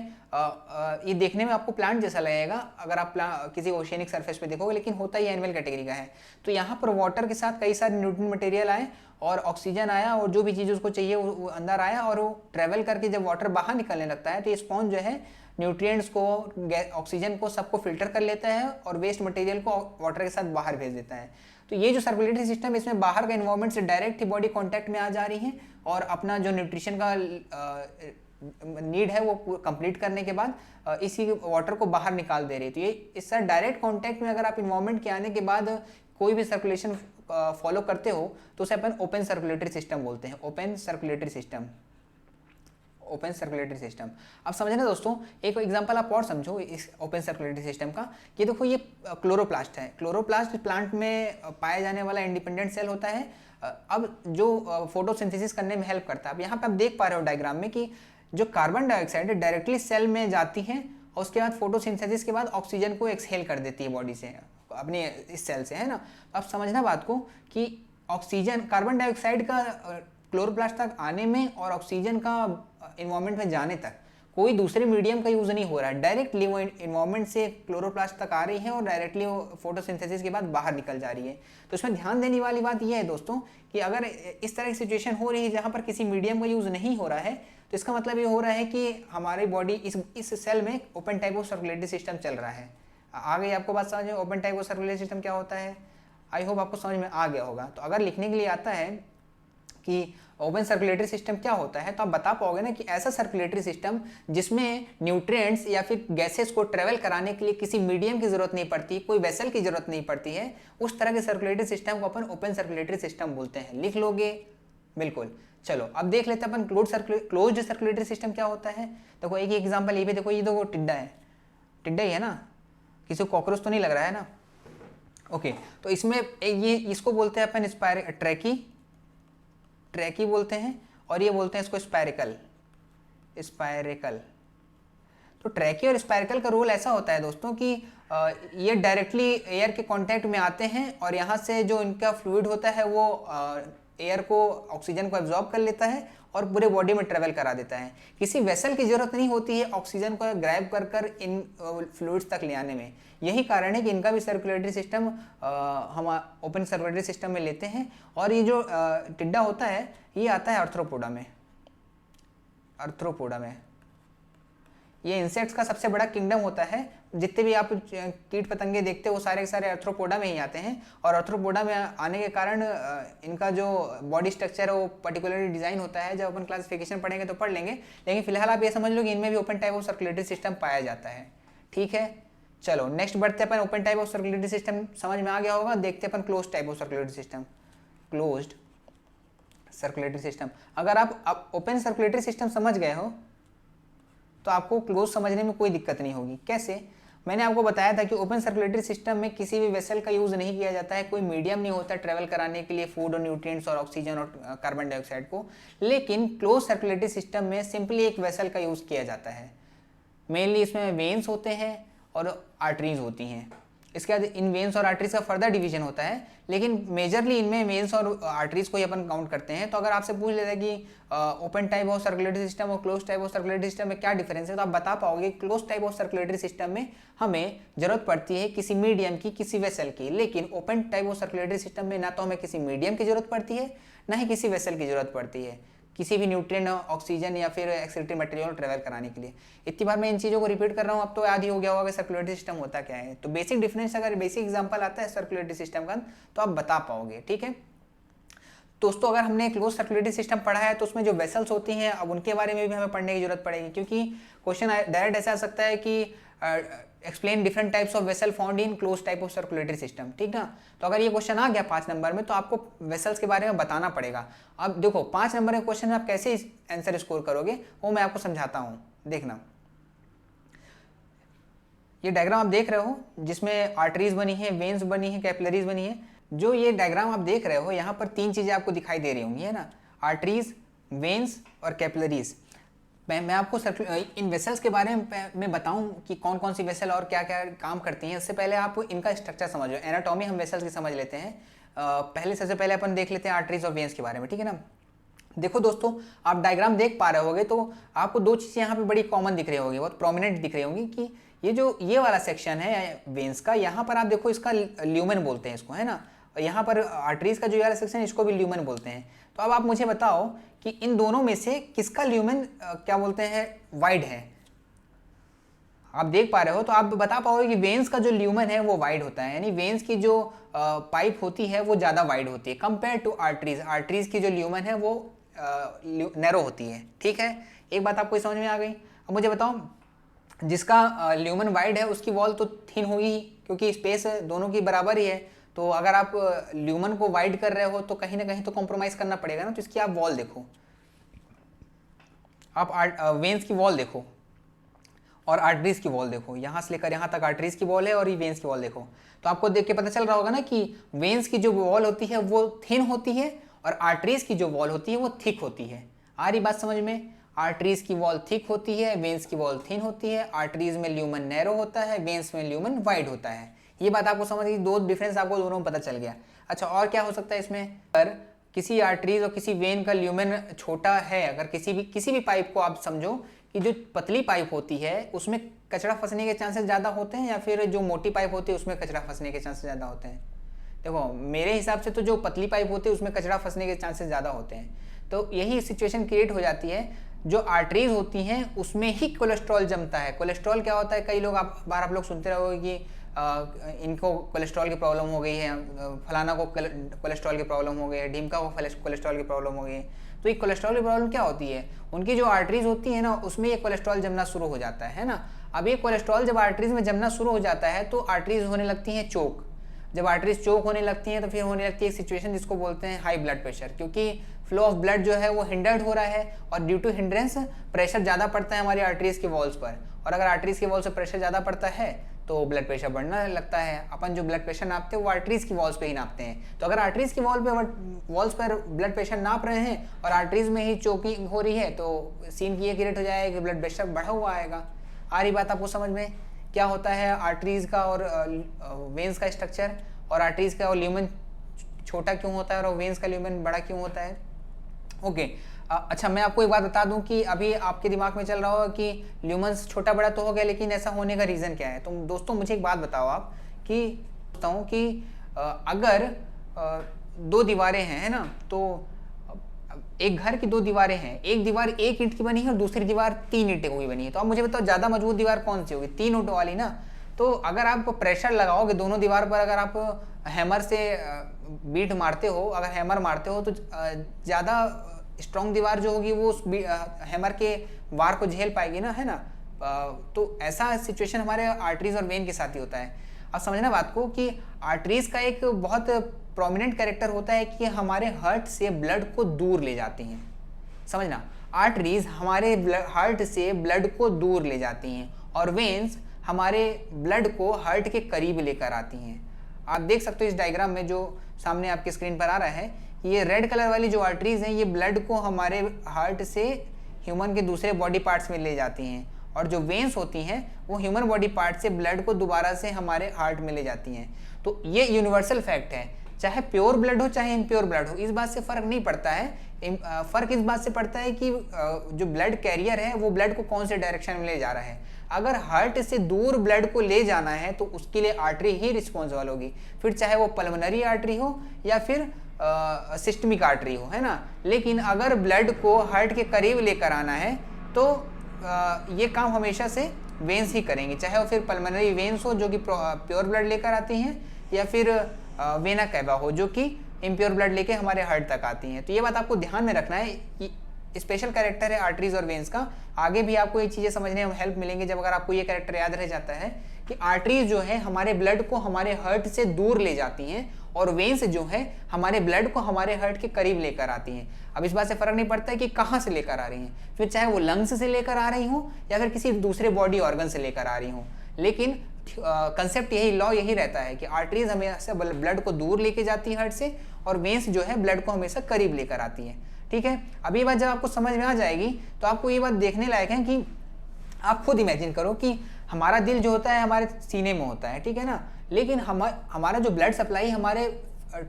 Speaker 1: ये देखने में आपको प्लांट जैसा लगेगा अगर आप किसी ओशियनिक सरफेस पे देखोगे, लेकिन होता ही एनिमल कैटेगरी का है। तो यहाँ पर वाटर के साथ कई सारे न्यूट्रिएंट मटेरियल आए और ऑक्सीजन आया और जो भी चीज़ उसको चाहिए वो अंदर आया, और वो ट्रेवल करके जब वाटर बाहर निकलने लगता है तो ये स्पॉन्ज जो है न्यूट्रिएंट्स को, ऑक्सीजन को, सबको फिल्टर कर लेता है और वेस्ट मटेरियल को वाटर के साथ बाहर भेज देता है। तो ये जो सर्कुलेटरी सिस्टम, इसमें बाहर का एनवायरनमेंट से डायरेक्ट ही बॉडी कांटेक्ट में आ जा रही है और अपना जो न्यूट्रिशन का नीड है वो कंप्लीट करने के बाद इसी वाटर को बाहर निकाल दे रही है। तो ये इस तरह डायरेक्ट कांटेक्ट में अगर आप इन्वायरमेंट के आने के बाद कोई भी सर्कुलेशन फॉलो करते हो तो उसे अपन ओपन सर्कुलेटरी सिस्टम बोलते हैं। Open circulatory system, open circulatory system. अब समझना दोस्तों, एक एग्जांपल आप और समझो इस ओपन सर्कुलेटरी सिस्टम का। ये देखो, ये क्लोरोप्लास्ट है। क्लोरोप्लास्ट प्लांट में पाया जाने वाला इंडिपेंडेंट सेल होता है, अब जो फोटोसिंथेसिस करने में हेल्प करता है। अब यहाँ पे आप देख पा रहे हो डायग्राम में कि जो कार्बन डाइऑक्साइड डायरेक्टली सेल में जाती है और उसके बाद फोटोसिंथेसिस के बाद ऑक्सीजन को एक्सहेल कर देती है बॉडी से, अपने इस सेल से, है ना। अब समझना बात को कि ऑक्सीजन, कार्बन डाइऑक्साइड का क्लोरोप्लास्ट तक आने में और ऑक्सीजन का इन्वायरमेंट में जाने तक कोई दूसरे मीडियम का यूज़ नहीं हो रहा है। डायरेक्टली वो इन्वायरमेंट से क्लोरोप्लास्ट तक आ रही है और डायरेक्टली वो फोटोसिंथेसिस के बाद बाहर निकल जा रही है। तो इसमें ध्यान देने वाली बात यह है दोस्तों कि अगर इस तरह की सिचुएशन हो रही है जहाँ पर किसी मीडियम का यूज़ नहीं हो रहा है, तो इसका मतलब ये हो रहा है कि हमारी बॉडी इस सेल में open type of circulatory system चल रहा है। आ गई आपको बात समझ में, open type of circulatory system क्या होता है? आई होप आपको समझ में आ गया होगा। तो अगर लिखने के लिए आता है कि ओपन सर्कुलेटरी सिस्टम क्या होता है, तो आप बता पाओगे ना कि ऐसा सर्कुलेटरी सिस्टम जिसमें न्यूट्रिएंट्स या फिर गैसेस को ट्रेवल कराने के लिए किसी मीडियम की जरूरत नहीं पड़ती, कोई वेसल की जरूरत नहीं पड़ती है, उस तरह के सर्कुलेटरी सिस्टम को अपन ओपन सर्कुलेटरी सिस्टम बोलते हैं। लिख लोगे? बिल्कुल। चलो अब देख लेते हैं अपन क्लोज्ड सर्कुलेटरी सिस्टम क्या होता है। देखो एक एग्जाम्पल ये भी देखो, ये देखो टिड्डा है, टिड्डा ही है ना, किसी को कॉकरोच तो नहीं लग रहा है ना। ओके, तो इसमें ये इसको बोलते हैं अपन ट्रैकी बोलते हैं, और ये बोलते हैं इसको स्पायरिकल। तो ट्रैकी और स्पायरिकल का रोल ऐसा होता है दोस्तों कि ये डायरेक्टली एयर के कांटेक्ट में आते हैं और यहाँ से जो इनका फ्लूइड होता है वो एयर को, ऑक्सीजन को एब्जॉर्ब कर लेता है और पूरे बॉडी में ट्रेवल करा देता है। किसी वेसल की जरूरत नहीं होती है ऑक्सीजन को ग्रैब कर कर इन फ्लूइड्स तक ले आने में। यही कारण है कि इनका भी सर्कुलेटरी सिस्टम हम ओपन सर्कुलेटरी सिस्टम में लेते हैं। और ये जो टिड्डा होता है ये आता है आर्थ्रोपोडा में। ये इंसेक्ट्स का सबसे बड़ा किंगडम होता है। जितने भी आप कीट पतंगे देखते हो वो सारे के सारे आर्थ्रोपोडा में ही आते हैं, और आर्थ्रोपोडा में आने के कारण इनका जो बॉडी स्ट्रक्चर है वो पर्टिकुलरली डिजाइन होता है। जब अपन क्लासिफिकेशन पढ़ेंगे तो पढ़ लेंगे, लेकिन फिलहाल आप ये समझ लो कि इनमें भी open type of circulatory system पाया जाता है। ठीक है, चलो नेक्स्ट बढ़ते हैं अपन। Open type of circulatory system समझ में आ गया होगा, देखते हैं अपन close type of circulatory system. Closed circulatory system, अगर आप ओपन सर्कुलेटरी सिस्टम समझ गए हो तो आपको क्लोज समझने में कोई दिक्कत नहीं होगी। कैसे? मैंने आपको बताया था कि ओपन सर्कुलेटरी सिस्टम में किसी भी वेसल का यूज़ नहीं किया जाता है, कोई मीडियम नहीं होता ट्रेवल कराने के लिए फूड और न्यूट्रिएंट्स और ऑक्सीजन और कार्बन डाइऑक्साइड को। लेकिन क्लोज सर्कुलेटरी सिस्टम में सिंपली एक वेसल का यूज़ किया जाता है। मेनली इसमें वेन्स होते हैं और आर्टरीज होती हैं। इसके बाद इन वेन्स और आर्टरीज का फर्दर डिवीजन होता है, लेकिन मेजरली इनमें वेन्स और आर्टरीज को ही अपन काउंट करते हैं। तो अगर आपसे पूछ लेता है कि open type of circulatory system और close type of circulatory system में क्या डिफरेंस है, तो आप बता पाओगे close type of circulatory system में हमें जरूरत पड़ती है किसी मीडियम की, किसी वेसल की। लेकिन open type of circulatory system में ना तो हमें किसी मीडियम की जरूरत पड़ती है, ना ही किसी वेसल की जरूरत पड़ती है किसी भी न्यूट्रिएंट, ऑक्सीजन या फिर एक्सक्रीटरी मटेरियल ट्रेवल कराने के लिए। इतनी बार मैं इन चीज़ों को रिपीट कर रहा हूँ, अब तो याद ही हो गया होगा कि सर्कुलेटरी सिस्टम होता क्या है। तो बेसिक डिफरेंस, अगर बेसिक एग्जांपल आता है सर्कुलेटरी सिस्टम का तो आप बता पाओगे। ठीक है दोस्तों, अगर हमने क्लोज सर्कुलेटरी सिस्टम पढ़ा है तो उसमें जो वेसल्स होती हैं अब उनके बारे में भी हमें पढ़ने की जरूरत पड़ेगी, क्योंकि क्वेश्चन डायरेक्ट ऐसा आ सकता है कि explain different types of vessel found in close type of circulatory system. ठीक ना, तो अगर ये क्वेश्चन आ गया 5 नंबर में तो आपको वेसल्स के बारे में बताना पड़ेगा। अब देखो 5 नंबर के क्वेश्चन में आप कैसे आंसर स्कोर करोगे वो मैं आपको समझाता हूँ, देखना। ये डायग्राम आप देख रहे हो जिसमें आर्टरीज बनी है, वेन्स बनी है, कैपिलरीज बनी है। जो ये डायग्राम आप देख रहे हो यहाँ पर 3 चीजें आपको दिखाई दे रही होंगी, है ना, आर्टरीज, वेन्स और कैपिलरीज। मैं आपको इन वेसल्स के बारे में बताऊं कि कौन कौन सी वेसल और क्या क्या काम करती हैं, इससे पहले आप इनका स्ट्रक्चर समझो। एनाटॉमी हम वेसल्स की समझ लेते हैं। सबसे पहले अपन देख लेते हैं आर्टरीज और वेन्स के बारे में। ठीक है ना, देखो दोस्तों, आप डायग्राम देख पा रहे होगे तो आपको 2 चीज़ें यहाँ पे बड़ी कॉमन दिख रही होगी, बहुत प्रोमिनेंट दिख रही होंगी कि ये वाला सेक्शन है वेन्स का, यहाँ पर आप देखो इसका ल्यूमेन बोलते हैं इसको, है ना। और यहाँ पर आर्टरीज का जो ये वाला सेक्शन है इसको भी ल्यूमेन बोलते हैं। तो अब आप मुझे बताओ कि इन दोनों में से किसका ल्यूमेन क्या बोलते हैं, वाइड है। आप देख पा रहे हो तो आप बता पाओगे कि वेन्स का जो ल्यूमेन है वो वाइड होता है, यानी वेन्स की जो पाइप होती है वो ज़्यादा वाइड होती है कंपेयर टू आर्टरीज। आर्टरीज की जो ल्यूमेन है वो नैरो होती है। ठीक है, एक बात आपको समझ में आ गई। अब मुझे बताओ, जिसका ल्यूमेन वाइड है उसकी वॉल तो थिन होगी क्योंकि स्पेस दोनों की बराबर ही है। तो अगर आप ल्यूमेन को वाइड कर रहे हो तो कहीं ना कहीं तो कॉम्प्रोमाइज़ करना पड़ेगा ना। तो इसकी आप वॉल देखो, आप वेन्स की वॉल देखो और आर्टरीज की वॉल देखो, यहाँ से लेकर यहाँ तक आर्टरीज की वॉल है और ये वेन्स की वॉल देखो। तो आपको देख के पता चल रहा होगा ना कि वेन्स की जो वॉल होती है वो थिन होती है और आर्टरीज की जो वॉल होती है वो थिक होती है। आ रही बात समझ में? आर्टरीज की वॉल थिक होती है, वेन्स की वॉल थिन होती है। आर्टरीज में ल्यूमन नैरो होता है, वेन्स में ल्यूमन वाइड होता है। ये बात आपको समझ गई, दो डिफरेंस आपको दोनों में पता चल गया। अच्छा, और क्या हो सकता है इसमें? अगर किसी आर्टरीज और किसी वेन का ल्यूमन छोटा है, अगर किसी भी पाइप को आप समझो कि जो पतली पाइप होती है उसमें कचरा फंसने के चांसेस ज़्यादा होते हैं, या फिर जो मोटी पाइप होती है उसमें कचरा फंसने के चांसेस ज़्यादा होते हैं? देखो, मेरे हिसाब से तो जो पतली पाइप होती है उसमें कचरा फंसने के चांसेस ज़्यादा होते हैं। तो यही सिचुएशन क्रिएट हो जाती है। जो आर्टरीज होती हैं उसमें ही कोलेस्ट्रॉल जमता है। कोलेस्ट्रॉल क्या होता है? कई लोग आप लोग सुनते रहोगे कि इनको कोलेस्ट्रॉल की प्रॉब्लम हो गई है, फलाना को कोलेस्ट्रॉल की प्रॉब्लम हो गई है, ढीमका को कोलेस्ट्रॉल की प्रॉब्लम हो गई है। तो ये कोलेस्ट्रॉल की प्रॉब्लम क्या होती है? उनकी जो आर्टरीज होती है ना, उसमें ये कोलेस्ट्रॉल जमना शुरू हो जाता है ना। अब ये कोलेस्ट्रॉल जब आर्टरीज में जमना शुरू हो जाता है तो आर्टरीज होने लगती हैं चोक। जब आर्टरीज चोक होने लगती हैं तो फिर होने लगती है एक सिचुएशन जिसको बोलते हैं हाई ब्लड प्रेशर, क्योंकि फ्लो ऑफ ब्लड जो है वो हिंडर्ड हो रहा है और ड्यू टू हिंड्रेंस प्रेशर ज़्यादा पड़ता है हमारी आर्टरीज के वॉल्स पर। और अगर आर्टरीज के वॉल्स पर प्रेशर ज़्यादा पड़ता है तो ब्लड प्रेशर बढ़ना लगता है। अपन जो ब्लड प्रेशर नापते हैं वो आर्टरीज की वॉल्स पे ही नापते हैं। तो अगर आर्टरीज की वॉल्स पर ब्लड प्रेशर नाप रहे हैं और आर्टरीज में ही चोकिंग हो रही है तो सीन ये क्रिएट हो जाएगा कि ब्लड प्रेशर बढ़ा हुआ आएगा। आ रही बात आपको समझ में? क्या होता है आर्टरीज का और वेन्स का स्ट्रक्चर, और आर्टरीज का और ल्यूमन छोटा क्यों होता है और वेन्स का ल्यूमन बड़ा क्यों होता है? ओके। अच्छा, मैं आपको एक बात बता दूं कि अभी आपके दिमाग में चल रहा होगा कि ल्यूमन्स छोटा बड़ा तो हो गया, लेकिन ऐसा होने का रीज़न क्या है? तो दोस्तों मुझे एक बात बताओ आप कि अगर दो दीवारें हैं, है ना, तो एक घर की दो दीवारें हैं, एक दीवार 1 ईंट की बनी है और दूसरी दीवार 3 ईंटों की बनी है। तो आप मुझे बताओ ज़्यादा मजबूत दीवार कौन सी होगी? 3 ईंटों वाली ना। तो अगर आप प्रेशर लगाओगे दोनों दीवार पर, अगर आप हैमर से बीट मारते हो, अगर हैमर मारते हो तो ज़्यादा स्ट्रॉन्ग दीवार जो होगी वो उस हैमर के वार को झेल पाएगी ना, है ना। तो ऐसा सिचुएशन हमारे आर्टरीज और वेन के साथ ही होता है। अब समझना बात को कि आर्टरीज का एक बहुत प्रोमिनेंट कैरेक्टर होता है कि हमारे हार्ट से ब्लड को दूर ले जाती हैं। समझना, आर्टरीज हमारे हार्ट से ब्लड को दूर ले जाती हैं और वेन्स हमारे ब्लड को हार्ट के करीब लेकर आती हैं। आप देख सकते हो इस डायग्राम में जो सामने आपकी स्क्रीन पर आ रहा है, ये रेड कलर वाली जो आर्टरीज हैं ये ब्लड को हमारे हार्ट से ह्यूमन के दूसरे बॉडी पार्ट्स में ले जाती हैं, और जो वेन्स होती हैं वो ह्यूमन बॉडी पार्ट से ब्लड को दोबारा से हमारे हार्ट में ले जाती हैं। तो ये यूनिवर्सल फैक्ट है, चाहे प्योर ब्लड हो चाहे इम्प्योर ब्लड हो, इस बात से फर्क नहीं पड़ता है। फर्क इस बात से पड़ता है कि जो ब्लड कैरियर है वो ब्लड को कौन से डायरेक्शन में ले जा रहा है। अगर हार्ट से दूर ब्लड को ले जाना है तो उसके लिए आर्टरी ही रिस्पॉन्सिबल होगी, फिर चाहे वो पल्मोनरी आर्टरी हो या फिर सिस्टमिक आर्टरी हो, है ना। लेकिन अगर ब्लड को हार्ट के करीब लेकर आना है तो ये काम हमेशा से वेन्स ही करेंगे, चाहे वो फिर पल्मोनरी वेन्स हो जो कि प्योर ब्लड लेकर आती हैं, या फिर वेना कैवा हो जो कि इम्प्योर ब्लड लेके हमारे हार्ट तक आती हैं। तो ये बात आपको ध्यान में रखना है कि स्पेशल कैरेक्टर है आर्टरीज और वेन्स का। आगे भी आपको ये चीज़ें समझने में हेल्प मिलेंगे जब अगर आपको ये कैरेक्टर याद रह जाता है कि आर्टरीज जो है हमारे ब्लड को हमारे हार्ट से दूर ले जाती हैं और वेन्स जो है हमारे ब्लड को हमारे हार्ट के करीब लेकर आती हैं। अब इस बात से फर्क नहीं पड़ता है कि कहाँ से लेकर आ रही हैं, फिर चाहे वो लंग्स से लेकर आ रही हो या फिर किसी दूसरे बॉडी ऑर्गन से लेकर आ रही हो, लेकिन कंसेप्ट यही, लॉ यही रहता है कि आर्टरीज हमेशा ब्लड को दूर लेके जाती है हार्ट से और वेन्स जो है ब्लड को हमेशा करीब लेकर आती है। ठीक है, अब ये बात जब आपको समझ में आ जाएगी तो आपको ये बात देखने लायक है कि आप खुद इमेजिन करो कि हमारा दिल जो होता है हमारे सीने में होता है, ठीक है ना, लेकिन हमारा जो ब्लड सप्लाई हमारे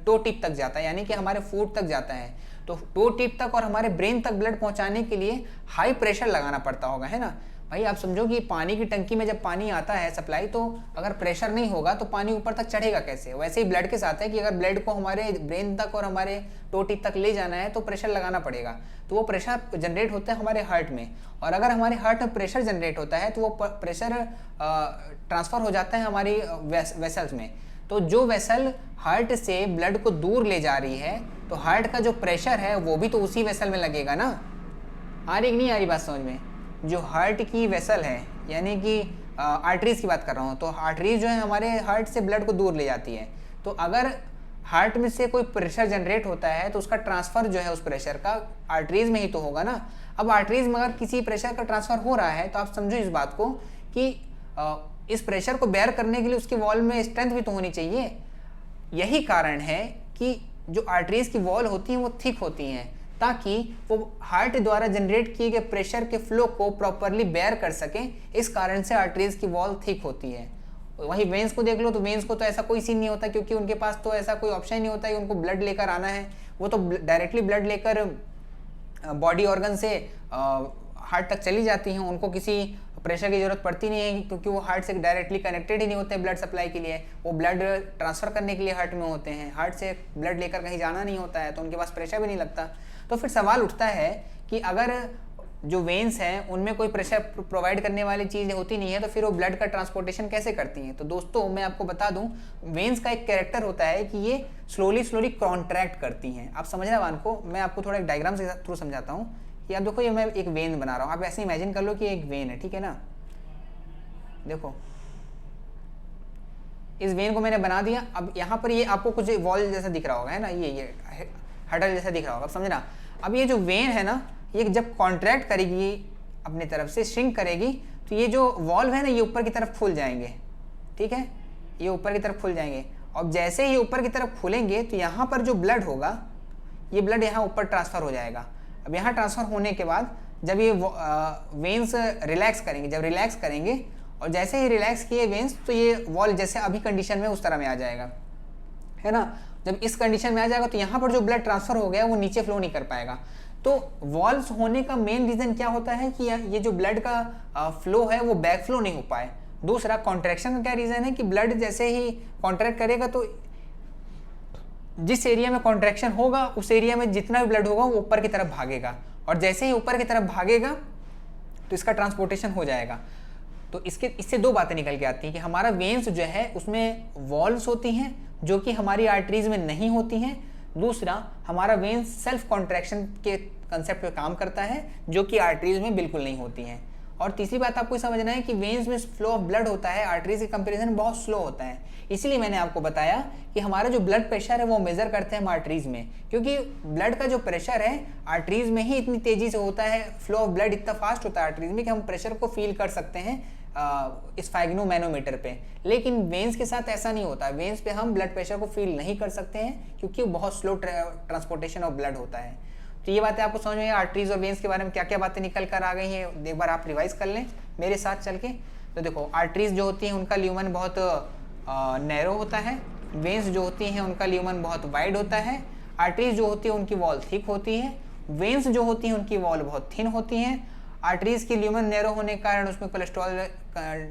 Speaker 1: टो टिप तक जाता है, यानी कि हमारे फुट तक जाता है। तो टो टिप तक और हमारे ब्रेन तक ब्लड पहुंचाने के लिए हाई प्रेशर लगाना पड़ता होगा, है ना। भाई आप समझो कि पानी की टंकी में जब पानी आता है सप्लाई, तो अगर प्रेशर नहीं होगा तो पानी ऊपर तक चढ़ेगा कैसे? वैसे ही ब्लड के साथ है कि अगर ब्लड को हमारे ब्रेन तक और हमारे टो टिप तक ले जाना है तो प्रेशर लगाना पड़ेगा। तो वो प्रेशर जनरेट होता है हमारे हार्ट में, और अगर हमारे हार्ट में प्रेशर जनरेट होता है तो वो प्रेशर ट्रांसफ़र हो जाता है हमारी वेसल्स में। तो जो वेसल हार्ट से ब्लड को दूर ले जा रही है तो हार्ट का जो प्रेशर है वो भी तो उसी वेसल में लगेगा ना। आ रही कि नहीं आ रही बात समझ में? जो हार्ट की वेसल है, यानी कि आर्टरीज की बात कर रहा हूँ, तो आर्टरीज जो है हमारे हार्ट से ब्लड को दूर ले जाती है। तो अगर हार्ट में से कोई प्रेशर जनरेट होता है तो उसका ट्रांसफ़र जो है उस प्रेशर का आर्टरीज में ही तो होगा ना। अब आर्टरीज में अगर किसी प्रेशर का ट्रांसफ़र हो रहा है तो आप समझो इस बात को कि इस प्रेशर को बेयर करने के लिए उसकी वॉल में स्ट्रेंथ भी तो होनी चाहिए। यही कारण है कि जो आर्टरीज की वॉल होती हैं वो थिक होती हैं, ताकि वो हार्ट द्वारा जनरेट किए गए प्रेशर के फ्लो को प्रॉपरली बेयर कर सकें। इस कारण से आर्टरीज की वॉल थिक होती है। वहीं वेंस को देख लो तो वेंस को तो ऐसा कोई सीन नहीं होता, क्योंकि उनके पास तो ऐसा कोई ऑप्शन नहीं होता है कि उनको ब्लड लेकर आना है। वो तो डायरेक्टली ब्लड लेकर बॉडी ऑर्गन से हार्ट तक चली जाती हैं। उनको किसी प्रेशर की जरूरत पड़ती नहीं है, क्योंकि वो हार्ट से डायरेक्टली कनेक्टेड ही नहीं होते ब्लड सप्लाई के लिए। वो ब्लड ट्रांसफर करने के लिए हार्ट में होते हैं, हार्ट से ब्लड लेकर कहीं जाना नहीं होता है, तो उनके पास प्रेशर भी नहीं लगता। तो फिर सवाल उठता है कि अगर जो वेन्स हैं उनमें कोई प्रेशर प्रोवाइड करने वाली चीज़ होती नहीं है, तो फिर वो ब्लड का ट्रांसपोर्टेशन कैसे करती हैं? तो दोस्तों मैं आपको बता दूं, वेन्स का एक कैरेक्टर होता है कि ये स्लोली कॉन्ट्रैक्ट करती हैं। आप समझना बात को, मैं आपको थोड़ा एक डायग्राम के थ्रू समझाता हूँ कि आप देखो, ये मैं एक वेन बना रहा हूँ। आप ऐसे इमेजिन कर लो कि एक वेन है, ठीक है ना। देखो इस वेन को मैंने बना दिया। अब यहाँ पर ये आपको कुछ वॉल जैसा दिख रहा होगा, है ना, ये हडल जैसा दिख रहा होगा, समझना। अब ये जो वेन है ना, ये जब कॉन्ट्रैक्ट करेगी अपने तरफ से, श्रिंक करेगी, तो ये जो वॉल्व है ना, ये ऊपर की तरफ खुल जाएंगे, ठीक है, ये ऊपर की तरफ खुल जाएंगे। और जैसे ही ऊपर की तरफ खुलेंगे तो यहाँ पर जो ब्लड होगा, ये ब्लड यहाँ ऊपर ट्रांसफ़र हो जाएगा। अब यहाँ ट्रांसफ़र होने के बाद जब ये वेन्स रिलैक्स करेंगे, जब रिलैक्स करेंगे और जैसे ही रिलैक्स किए वेन्स, तो ये वॉल जैसे अभी कंडीशन में उस तरह में आ जाएगा, है ना। जब इस कंडीशन में आ जाएगा तो यहाँ पर जो ब्लड ट्रांसफ़र हो गया वो नीचे फ्लो नहीं कर पाएगा। तो वॉल्व्स होने का मेन रीज़न क्या होता है कि ये जो ब्लड का फ्लो है वो बैक फ्लो नहीं हो पाए। दूसरा, कॉन्ट्रैक्शन का क्या रीज़न है कि ब्लड जैसे ही कॉन्ट्रैक्ट करेगा तो जिस एरिया में कॉन्ट्रैक्शन होगा उस एरिया में जितना भी ब्लड होगा वो ऊपर की तरफ भागेगा, और जैसे ही ऊपर की तरफ भागेगा तो इसका ट्रांसपोर्टेशन हो जाएगा। तो इससे दो बातें निकल के आती हैं कि हमारा वेन्स जो है उसमें वॉल्व्स होती हैं जो कि हमारी आर्टरीज में नहीं होती हैं। दूसरा, हमारा वेन्स सेल्फ कॉन्ट्रैक्शन के कंसेप्ट पे काम करता है जो कि आर्टरीज में बिल्कुल नहीं होती हैं। और तीसरी बात आपको समझना है कि वेन्स में फ्लो ऑफ ब्लड होता है आर्टरीज के कंपैरिजन बहुत स्लो होता है। इसीलिए मैंने आपको बताया कि हमारा जो ब्लड प्रेशर है वो मेजर करते हैं हम आर्टरीज में, क्योंकि ब्लड का जो प्रेशर है आर्टरीज में ही इतनी तेजी से होता है, फ्लो ऑफ ब्लड इतना फास्ट होता है आर्टरीज में कि हम प्रेशर को फील कर सकते हैं स्फैग्नोमैनोमीटर पे। लेकिन वेन्स के साथ ऐसा नहीं होता, वेन्स पे हम ब्लड प्रेशर को फील नहीं कर सकते हैं क्योंकि वो बहुत स्लो ट्रांसपोर्टेशन ऑफ ब्लड होता है। तो ये बातें आपको समझ में, आर्टरीज और वेन्स के बारे में क्या क्या बातें निकल कर आ गई हैं, एक बार आप रिवाइज कर लें मेरे साथ चल के। तो देखो, आर्टरीज जो होती हैं उनका ल्यूमन बहुत नैरो होता है, वेन्स जो होती हैं उनका ल्यूमन बहुत वाइड होता है। आर्टरीज जो होती है उनकी वॉल थिक होती है, वेन्स जो होती हैं उनकी वॉल बहुत थिन होती हैं। आर्टरीज की ल्यूमन नैरो होने के कारण उसमें कोलेस्ट्रॉल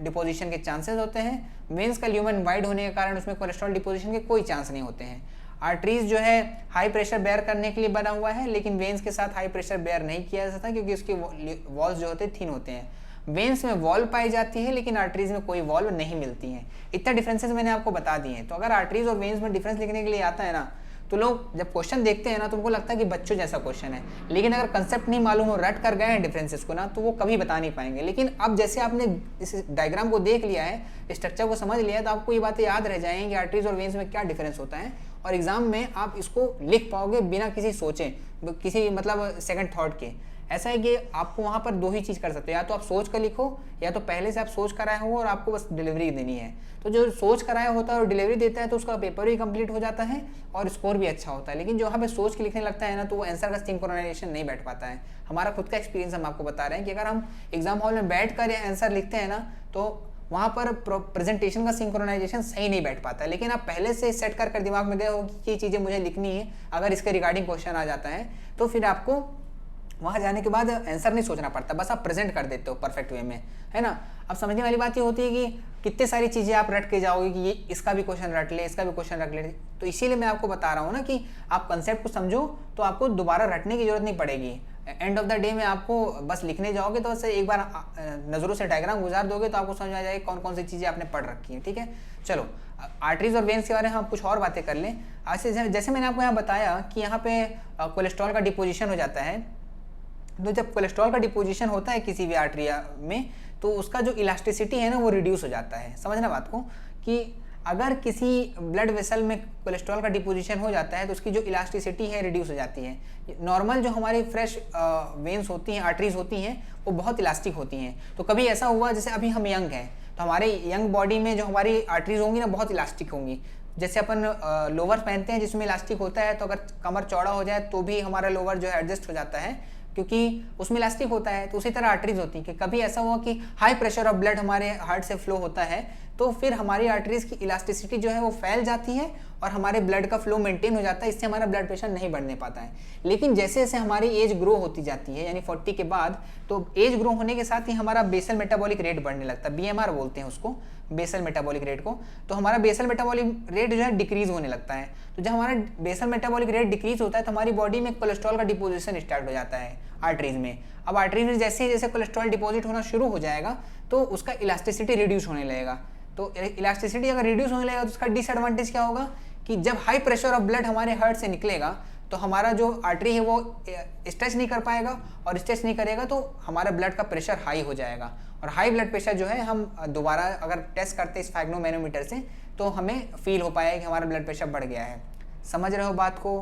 Speaker 1: डिपोजिशन के चांसेस होते हैं, वेन्स का ल्यूमन वाइड होने के कारण उसमें कोलेस्ट्रॉल डिपोजिशन के कोई चांस नहीं होते हैं। आर्टरीज जो है हाई प्रेशर बेयर करने के लिए बना हुआ है, लेकिन वेन्स के साथ हाई प्रेशर बेयर नहीं किया जा सकता क्योंकि उसके वॉल्स जो होते हैं थिन होते हैं। वेन्स में वॉल्व पाई जाती है लेकिन आर्टरीज में कोई वॉल्व नहीं मिलती है। इतना डिफरेंसेस मैंने आपको बता दिए हैं। तो अगर आर्टरीज और वेन्स में डिफरेंस लिखने के लिए आता है ना, तो लोग जब क्वेश्चन देखते हैं ना तो उनको लगता है कि बच्चों जैसा क्वेश्चन है, लेकिन अगर कंसेप्ट नहीं मालूम हो, रट कर गए हैं डिफरेंसेस को ना, तो वो कभी बता नहीं पाएंगे। लेकिन अब जैसे आपने इस डायग्राम को देख लिया है, स्ट्रक्चर को समझ लिया है, तो आपको ये बातें याद रह जाएंगी कि आर्टरीज और वेन्स में क्या डिफरेंस होता है, और एग्जाम में आप इसको लिख पाओगे बिना किसी सोचे, किसी मतलब सेकंड थॉट के। ऐसा है कि आपको वहाँ पर दो ही चीज़ कर सकते हो, या तो आप सोच कर लिखो या तो पहले से आप सोच कर आए हो और आपको बस डिलीवरी देनी है। तो जो सोच कर आया होता है और डिलीवरी देता है तो उसका पेपर भी कंप्लीट हो जाता है और स्कोर भी अच्छा होता है। लेकिन जो यहाँ पे सोच के लिखने लगता है ना, तो वो आंसर का सिंक्रोनाइजेशन नहीं बैठ पाता है। हमारा खुद का एक्सपीरियंस हम आपको बता रहे हैं कि अगर हम एग्जाम हॉल में बैठ कर आंसर लिखते हैं ना, तो वहाँ पर प्रेजेंटेशन का सिंक्रोनाइजेशन सही नहीं बैठ पाता है। लेकिन आप पहले से सेट कर दिमाग में गए हो कि ये चीज़ें मुझे लिखनी है, अगर इसके रिगार्डिंग क्वेश्चन आ जाता है तो फिर आपको वहाँ जाने के बाद आंसर नहीं सोचना पड़ता, बस आप प्रेजेंट कर देते हो परफेक्ट वे में, है ना। अब समझने वाली बात ये होती है कि कितने सारी चीज़ें आप रट के जाओगे कि ये इसका भी क्वेश्चन रट ले, इसका भी क्वेश्चन रट ले। तो इसीलिए मैं आपको बता रहा हूँ ना कि आप कंसेप्ट को समझो तो आपको दोबारा रटने की जरूरत नहीं पड़ेगी। एंड ऑफ द डे में आपको बस लिखने जाओगे तो बस एक बार नज़रों से डायग्राम गुजार दोगे तो आपको समझ आ जाएगी कौन कौन सी चीज़ें आपने पढ़ रखी हैं, ठीक है। चलो, आर्टरीज और वेन्स के बारे में हम कुछ और बातें कर लें। जैसे मैंने आपको यहाँ बताया कि यहाँ पे कोलेस्ट्रॉल का डिपोजिशन हो जाता है, तो जब कोलेस्ट्रॉल का डिपोजिशन होता है किसी भी आर्टरिया में तो उसका जो इलास्टिसिटी है ना वो रिड्यूस हो जाता है। समझना बात को कि अगर किसी ब्लड वेसल में कोलेस्ट्रॉल का डिपोजिशन हो जाता है तो उसकी जो इलास्टिसिटी है रिड्यूस हो जाती है। नॉर्मल जो हमारी फ्रेश वेन्स होती हैं, आर्टरीज होती हैं, वो बहुत इलास्टिक होती हैं। तो कभी ऐसा हुआ जैसे अभी हम यंग हैं तो हमारे यंग बॉडी में जो हमारी आर्टरीज होंगी ना बहुत इलास्टिक होंगी, जैसे अपन लोवर पहनते हैं जिसमें इलास्टिक होता है, तो अगर कमर चौड़ा हो जाए तो भी हमारा लोवर जो है एडजस्ट हो जाता है क्योंकि उसमें इलास्टिक होता है। तो उसी तरह आर्टरीज होती है कि कभी ऐसा हुआ कि हाई प्रेशर ऑफ ब्लड हमारे हार्ट से फ्लो होता है तो फिर हमारी आर्टरीज की इलास्टिसिटी जो है वो फैल जाती है और हमारे ब्लड का फ्लो मेंटेन हो जाता है, इससे हमारा ब्लड प्रेशर नहीं बढ़ने पाता है। लेकिन जैसे जैसे हमारी एज ग्रो होती जाती है यानी 40 के बाद, तो एज ग्रो होने के साथ ही हमारा बेसल मेटाबॉलिक रेट बढ़ने लगता है, BMR बोलते हैं उसको, बेसल मेटाबॉलिक रेट को। तो हमारा बेसल मेटाबॉलिक रेट जो है डिक्रीज होने लगता है। तो जब हमारा बेसल मेटाबॉलिक रेट डिक्रीज होता है तो हमारी बॉडी में कोलेस्ट्रॉल का डिपोजिशन स्टार्ट हो जाता है आर्टरीज में। अब आर्टरीज में जैसे जैसे कोलेस्ट्रॉल डिपॉजिट होना शुरू हो जाएगा तो उसका इलास्टिसिटी रिड्यूस होने लगेगा। तो इलास्टिसिटी अगर रिड्यूस होने लगेगा तो उसका डिसएडवांटेज क्या होगा कि जब हाई प्रेशर ऑफ ब्लड हमारे हार्ट से निकलेगा तो हमारा जो आर्टरी है वो स्ट्रेच नहीं कर पाएगा, और स्ट्रेच नहीं करेगा तो हमारा ब्लड का प्रेशर हाई हो जाएगा। और हाई ब्लड प्रेशर जो है हम दोबारा अगर टेस्ट करते हैं स्फैग्नोमैनोमीटर से तो हमें फील हो पाएगा कि हमारा ब्लड प्रेशर बढ़ गया है। समझ रहे हो बात को?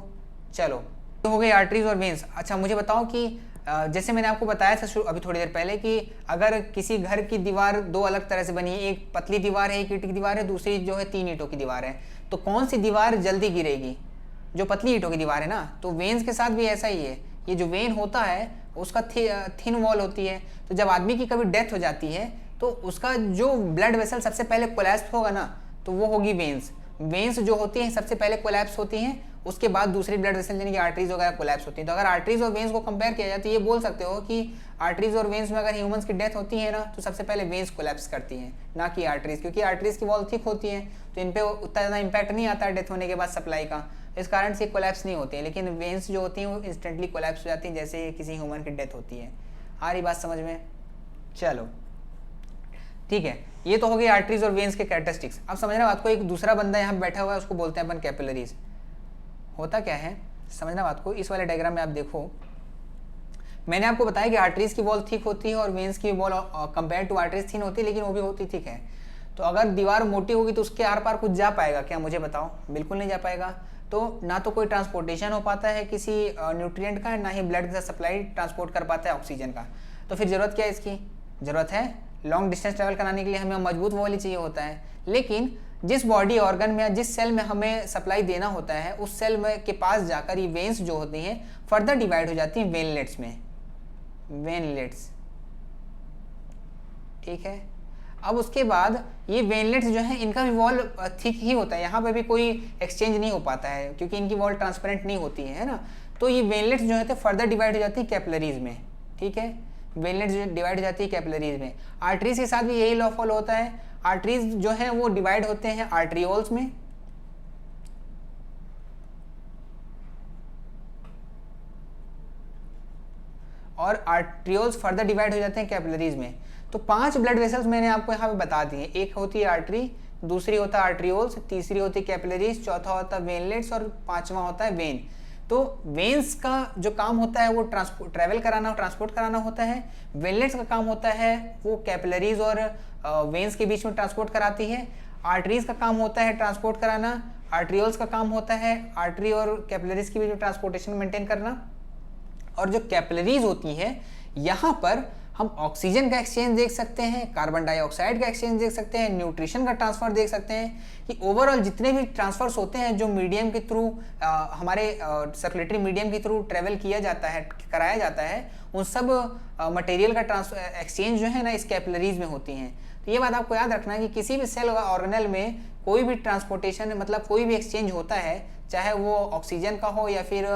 Speaker 1: चलो, तो हो गई आर्टरीज और वेन्स। अच्छा मुझे बताओ कि जैसे मैंने आपको बताया था अभी थोड़ी देर पहले कि अगर किसी घर की दीवार दो अलग तरह से बनी है, एक पतली दीवार है, एक ईंट की दीवार है, दूसरी जो है 3 ईंटों की दीवार है, तो कौन सी दीवार जल्दी गिरेगी? जो पतली ईंटों की दीवार है ना। तो वेन्स के साथ भी ऐसा ही है, ये जो वेन होता है उसका थिन वॉल होती है। तो जब आदमी की कभी डेथ हो जाती है तो उसका जो ब्लड वेसल सबसे पहले कोलैप्स होगा ना तो वो होगी वेन्स। वेन्स जो होती हैं सबसे पहले कोलैप्स होती हैं, उसके बाद दूसरी ब्लड वेसल यानी कि आर्टरीज वगैरह कोलैप्स होती हैं। तो अगर आर्टरीज और वेन्स को कंपेयर किया जाए तो ये बोल सकते हो कि आर्टरीज और वेन्स में अगर ह्यूमंस की डेथ होती है ना तो सबसे पहले वेन्स कोलैप्स करती हैं, ना कि आर्टरीज, क्योंकि आर्टरीज की वॉल थिक होती है तो इन पर उतना ज़्यादा इंपैक्ट नहीं आता है डेथ होने के बाद सप्लाई का, इस कारण से कोलैप्स नहीं होती है। लेकिन वेन्स जो होती हैं वो इंस्टेंटली कोलैप्स हो जाती हैं जैसे किसी ह्यूमन की डेथ होती है। आ रही बात समझ में? चलो ठीक है, ये तो हो गई आर्टरीज और वेन्स के कैरेक्टरिस्टिक्स। अब समझना बात को, एक दूसरा बंदा यहाँ बैठा हुआ है उसको बोलते हैं अपन कैपिलरीज। होता क्या है समझना बात को, इस वाले डायग्राम में आप देखो, मैंने आपको बताया कि आर्टरीज की वॉल थिक होती है और वेन्स की wall compare to arteries thin होती है, लेकिन वो भी होती थिक है। तो अगर दीवार मोटी होगी तो उसके आर पार कुछ जा पाएगा क्या? मुझे बताओ, बिल्कुल नहीं जा पाएगा। तो ना तो कोई ट्रांसपोर्टेशन हो पाता है किसी न्यूट्रिएंट का, ना ही ब्लड के साथ सप्लाई ट्रांसपोर्ट कर पाता है ऑक्सीजन का। तो फिर जरूरत क्या है इसकी? जरूरत है लॉन्ग डिस्टेंस ट्रैवल कराने के लिए हमें मजबूत वॉल ही चाहिए होता है। लेकिन जिस बॉडी ऑर्गन में या जिस सेल में हमें सप्लाई देना होता है उस सेल में के पास जाकर ये वेन्स जो होती हैं फर्दर डिवाइड हो जाती हैं वेनलेट्स में, वेनलेट्स। ठीक है, अब उसके बाद ये वेनलेट्स जो है इनका भी वॉल थिक ही होता है, यहाँ पे भी कोई एक्सचेंज नहीं हो पाता है क्योंकि इनकी वॉल ट्रांसपेरेंट नहीं होती है ना। तो ये वेनलेट्स जो है फर्दर डिवाइड हो जाती है कैपिलरीज में। ठीक है, वेनलेट्स जो डिवाइड हो जाती है कैपिलरीज में। आर्टरीज के साथ भी यही लॉ फॉलो होता है। आर्टरीज जो है वो डिवाइड होते हैं आर्ट्रियोल्स में, और आर्ट्रियोल्स फर्दर डिवाइड हो जाते हैं कैपिलरीज में। तो 5 ब्लड वेसल्स मैंने आपको यहाँ पे बता दिए। एक होती है आर्टरी, दूसरी होता है आर्ट्रियोल्स, तीसरी होती है कैपिलरीज, चौथा होता है वेनलेट्स और पांचवा होता है वेन। तो वेन्स का जो काम होता है वो ट्रैवल कराना, ट्रांसपोर्ट कराना होता है। वेनलेट्स का काम होता है वो कैपिलरीज और वेन्स के बीच में ट्रांसपोर्ट कराती है। आर्टरीज का काम होता है ट्रांसपोर्ट कराना। आर्ट्रियोल्स का काम होता है आर्टरी और कैपिलरीज के बीच में ट्रांसपोर्टेशन मेंटेन करना। और जो कैपिलरीज होती है यहाँ पर हम ऑक्सीजन का एक्सचेंज देख सकते हैं, कार्बन डाइऑक्साइड का एक्सचेंज देख सकते हैं, न्यूट्रिशन का ट्रांसफर देख सकते हैं कि ओवरऑल जितने भी ट्रांसफर्स होते हैं जो मीडियम के थ्रू हमारे सर्कुलेटरी मीडियम के थ्रू ट्रेवल किया जाता है, कराया जाता है, उन सब मटेरियल का एक्सचेंज जो है ना इस कैपिलरीज में होती हैं। तो ये बात आपको याद रखना है कि किसी भी सेल ऑर्गेनेल में कोई भी ट्रांसपोर्टेशन मतलब कोई भी एक्सचेंज होता है, चाहे वो ऑक्सीजन का हो या फिर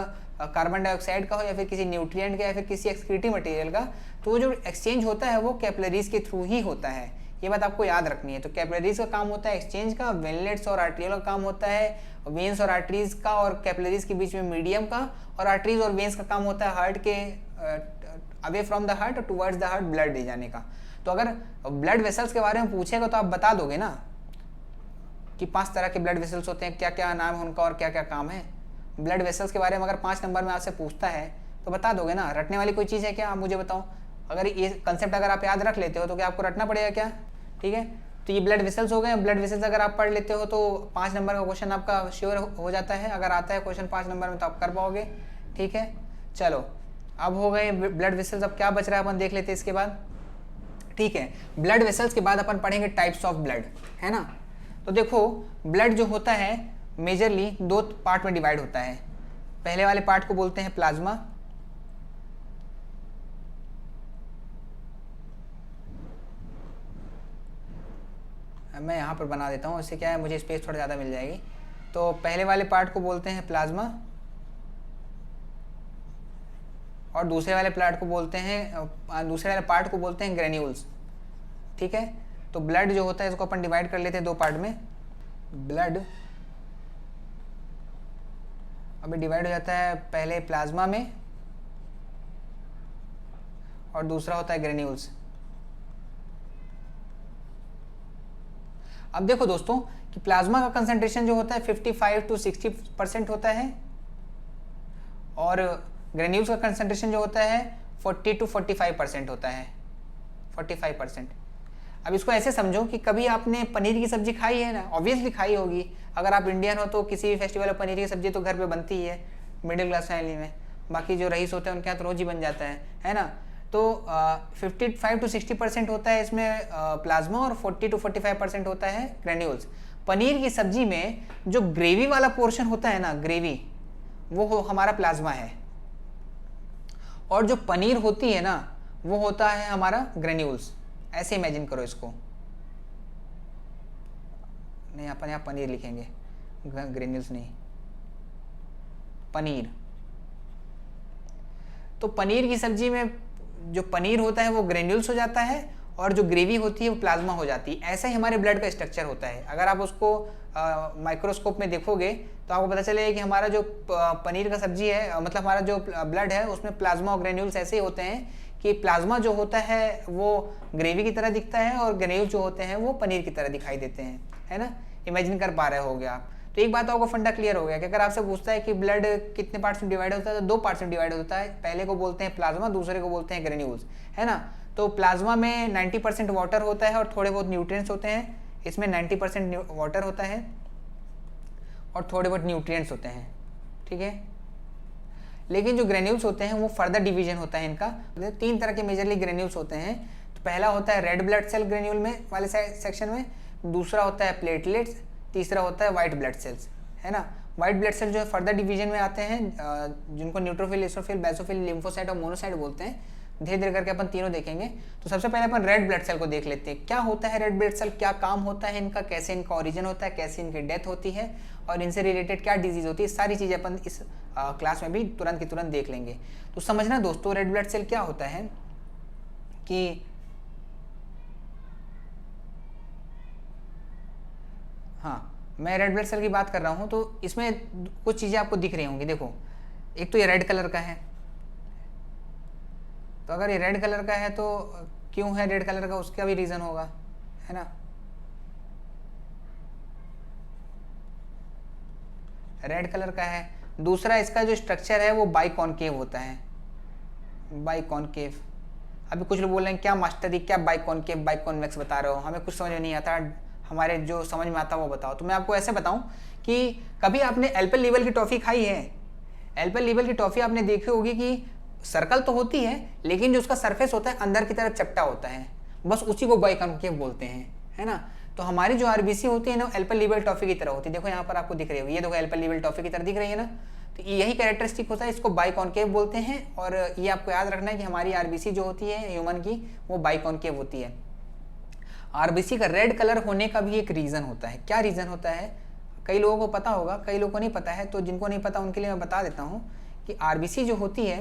Speaker 1: कार्बन डाइऑक्साइड का हो या फिर किसी न्यूट्रिएंट का या फिर किसी एक्सक्रीटरी मटेरियल का, तो जो एक्सचेंज होता है वो कैपिलरीज के थ्रू ही होता है। ये बात आपको याद रखनी है। तो कैपिलरीज का काम होता है एक्सचेंज का, वेनलेट्स और आर्ट्रियल का काम होता है वेन्स और आर्टरीज का और कैपिलरीज के बीच में मीडियम का, और आर्टरीज और वेन्स का काम होता है हार्ट के अवे फ्रॉम द हार्ट और टुवर्ड्स द हार्ट ब्लड ले जाने का। तो अगर ब्लड वेसल्स के बारे में पूछेगा तो आप बता दोगे ना कि 5 तरह के ब्लड वेसल्स होते हैं, क्या क्या नाम है उनका और क्या क्या काम है। ब्लड वेसल्स के बारे में अगर 5 नंबर में आपसे पूछता है तो बता दोगे ना। रटने वाली कोई चीज़ है क्या? आप मुझे बताओ। अगर ये कंसेप्ट अगर आप याद रख लेते हो तो क्या आपको रटना पड़ेगा क्या? ठीक है, तो ये ब्लड वेसल्स हो गए। ब्लड वेसल्स अगर आप पढ़ लेते हो तो 5 नंबर का क्वेश्चन आपका श्योर हो जाता है। अगर आता है क्वेश्चन 5 नंबर में तो आप कर पाओगे। ठीक है, चलो अब हो गए ब्लड वेसल्स। अब क्या बच रहा है अपन देख लेते हैं इसके बाद। ठीक है, ब्लड वेसल्स के बाद अपन पढ़ेंगे टाइप्स ऑफ ब्लड, है ना। तो देखो ब्लड जो होता है मेजरली दो पार्ट में डिवाइड होता है। पहले वाले पार्ट को बोलते हैं प्लाज्मा, मैं यहाँ पर बना देता हूँ, इससे क्या है मुझे स्पेस थोड़ा ज़्यादा मिल जाएगी। तो पहले वाले पार्ट को बोलते हैं प्लाज्मा और दूसरे वाले पार्ट को बोलते हैं ग्रेन्यूल्स। ठीक है, तो ब्लड जो होता है इसको अपन डिवाइड कर लेते हैं दो पार्ट में। ब्लड अभी डिवाइड हो जाता है पहले प्लाज्मा में और दूसरा होता है ग्रेन्यूल्स। अब देखो दोस्तों कि प्लाज्मा का कंसंट्रेशन जो होता है 55 to 60% होता है और ग्रेन्यूल्स का कंसंट्रेशन जो होता है 40 to 45% होता है, 45%। अब इसको ऐसे समझो कि कभी आपने पनीर की सब्जी खाई है ना, ऑब्वियसली खाई होगी। अगर आप इंडियन हो तो किसी भी फेस्टिवल में पनीर की सब्जी तो घर पे बनती ही है मिडिल क्लास फैमिली में। बाकी जो रईस होते हैं उनके यहाँ तो रोज ही बन जाता है ना। तो 55 to 60% होता है इसमें प्लाज्मा और 40 to 45% होता है ग्रेन्यूल्स। पनीर की सब्जी में जो ग्रेवी वाला पोर्शन होता है ना, ग्रेवी, वो हमारा प्लाज्मा है और जो पनीर होती है ना वो होता है हमारा ग्रेन्यूल्स। ऐसे इमेजिन करो इसको, नहीं अपन यहाँ पनीर लिखेंगे, ग्रेन्यूल्स नहीं, पनीर। तो पनीर की सब्जी में जो पनीर होता है वो ग्रेन्यूल्स हो जाता है और जो ग्रेवी होती है वो प्लाज्मा हो जाती है। ऐसा ही हमारे ब्लड का स्ट्रक्चर होता है। अगर आप उसको माइक्रोस्कोप में देखोगे तो आपको पता चलेगा कि हमारा जो पनीर का सब्जी है, मतलब हमारा जो ब्लड है उसमें प्लाज्मा और ग्रेन्यूल्स ऐसे ही होते हैं कि प्लाज्मा जो होता है वो ग्रेवी की तरह दिखता है और ग्रेन्यूल्स जो होते हैं वो पनीर की तरह दिखाई देते हैं, है ना। इमेजिन कर पा रहे होगे आप। तो एक बात आपको फंडा क्लियर हो गया कि अगर आपसे पूछता है कि ब्लड कितने पार्ट्स में डिवाइड होता है तो दो पार्ट्स में डिवाइड होता है। पहले को बोलते हैं प्लाज्मा, दूसरे को बोलते हैं ग्रेन्यूल्स, है ना। तो प्लाज्मा में 90% वाटर होता है और थोड़े बहुत न्यूट्रिएंट्स होते हैं। इसमें 90% वाटर होता है और थोड़े बहुत न्यूट्रिएंट्स होते हैं, ठीक है। लेकिन जो ग्रेन्यूल्स होते हैं वो फर्दर डिवीजन होता है इनका। 3 तरह के मेजरली ग्रेन्यूल्स होते हैं। तो पहला होता है रेड ब्लड सेल ग्रेन्यूल में वाले सेक्शन में, दूसरा होता है प्लेटलेट्स, तीसरा होता है वाइट ब्लड सेल्स, है ना। वाइट ब्लड सेल जो है फर्दर डिवीजन में आते हैं, जिनको न्यूट्रोफिल, एसोफिल, बेसोफिल, लिम्फोसाइट और मोनोसाइट बोलते हैं। धीरे धीरे करके अपन तीनों देखेंगे। तो सबसे पहले अपन रेड ब्लड सेल को देख लेते हैं। क्या होता है रेड ब्लड सेल, क्या काम होता है इनका, कैसे इनका ओरिजिन होता है, कैसे इनकी डेथ होती है और इनसे रिलेटेड क्या डिजीज होती है, सारी चीज़ें अपन इस क्लास में भी तुरंत की तुरंत देख लेंगे। तो समझना दोस्तों, रेड ब्लड सेल क्या होता है कि हाँ, मैं रेड ब्लड सेल की बात कर रहा हूँ तो इसमें कुछ चीज़ें आपको दिख रही होंगी। देखो, एक तो ये रेड कलर का है। तो अगर ये रेड कलर का है तो क्यों है रेड कलर का, उसका भी रीज़न होगा, है ना। रेड कलर का है। दूसरा, इसका जो स्ट्रक्चर है वो बाइकॉनकेव होता है, बाइकॉनकेव। अभी कुछ लोग बोल रहे हैं क्या मास्टर जी, क्या बाइकॉनकेव बाइकॉन्वेक्स बता रहे हो, हमें कुछ समझ में नहीं आता, हमारे जो समझ में आता वो बताओ। तो मैं आपको ऐसे बताऊं कि कभी आपने एल्पेनलीबे की टॉफ़ी खाई है। एल्पेनलीबे की टॉफ़ी आपने देखी होगी कि सर्कल तो होती है लेकिन जो उसका सरफेस होता है अंदर की तरफ चपटा होता है, बस उसी को बाइकॉनकेव बोलते हैं, है ना। तो हमारी जो आरबीसी होती है ना एल्पेनलीबे टॉफ़ी की तरह होती है। देखो यहाँ पर आपको दिख रही होगी, ये देखो एल्पेनलीबे टॉफ़ी की तरह दिख रही है ना। तो यही कैरेक्टरिस्टिक होता है, इसको बाइकॉनकेव बोलते हैं। और ये आपको याद रखना है कि हमारी आरबीसी जो होती है ह्यूमन की वो बाइकॉनकेव होती है। आरबीसी का रेड कलर होने का भी एक रीज़न होता है। क्या रीज़न होता है, कई लोगों को पता होगा, कई लोगों को नहीं पता है। तो जिनको नहीं पता उनके लिए मैं बता देता हूँ कि आरबीसी जो होती है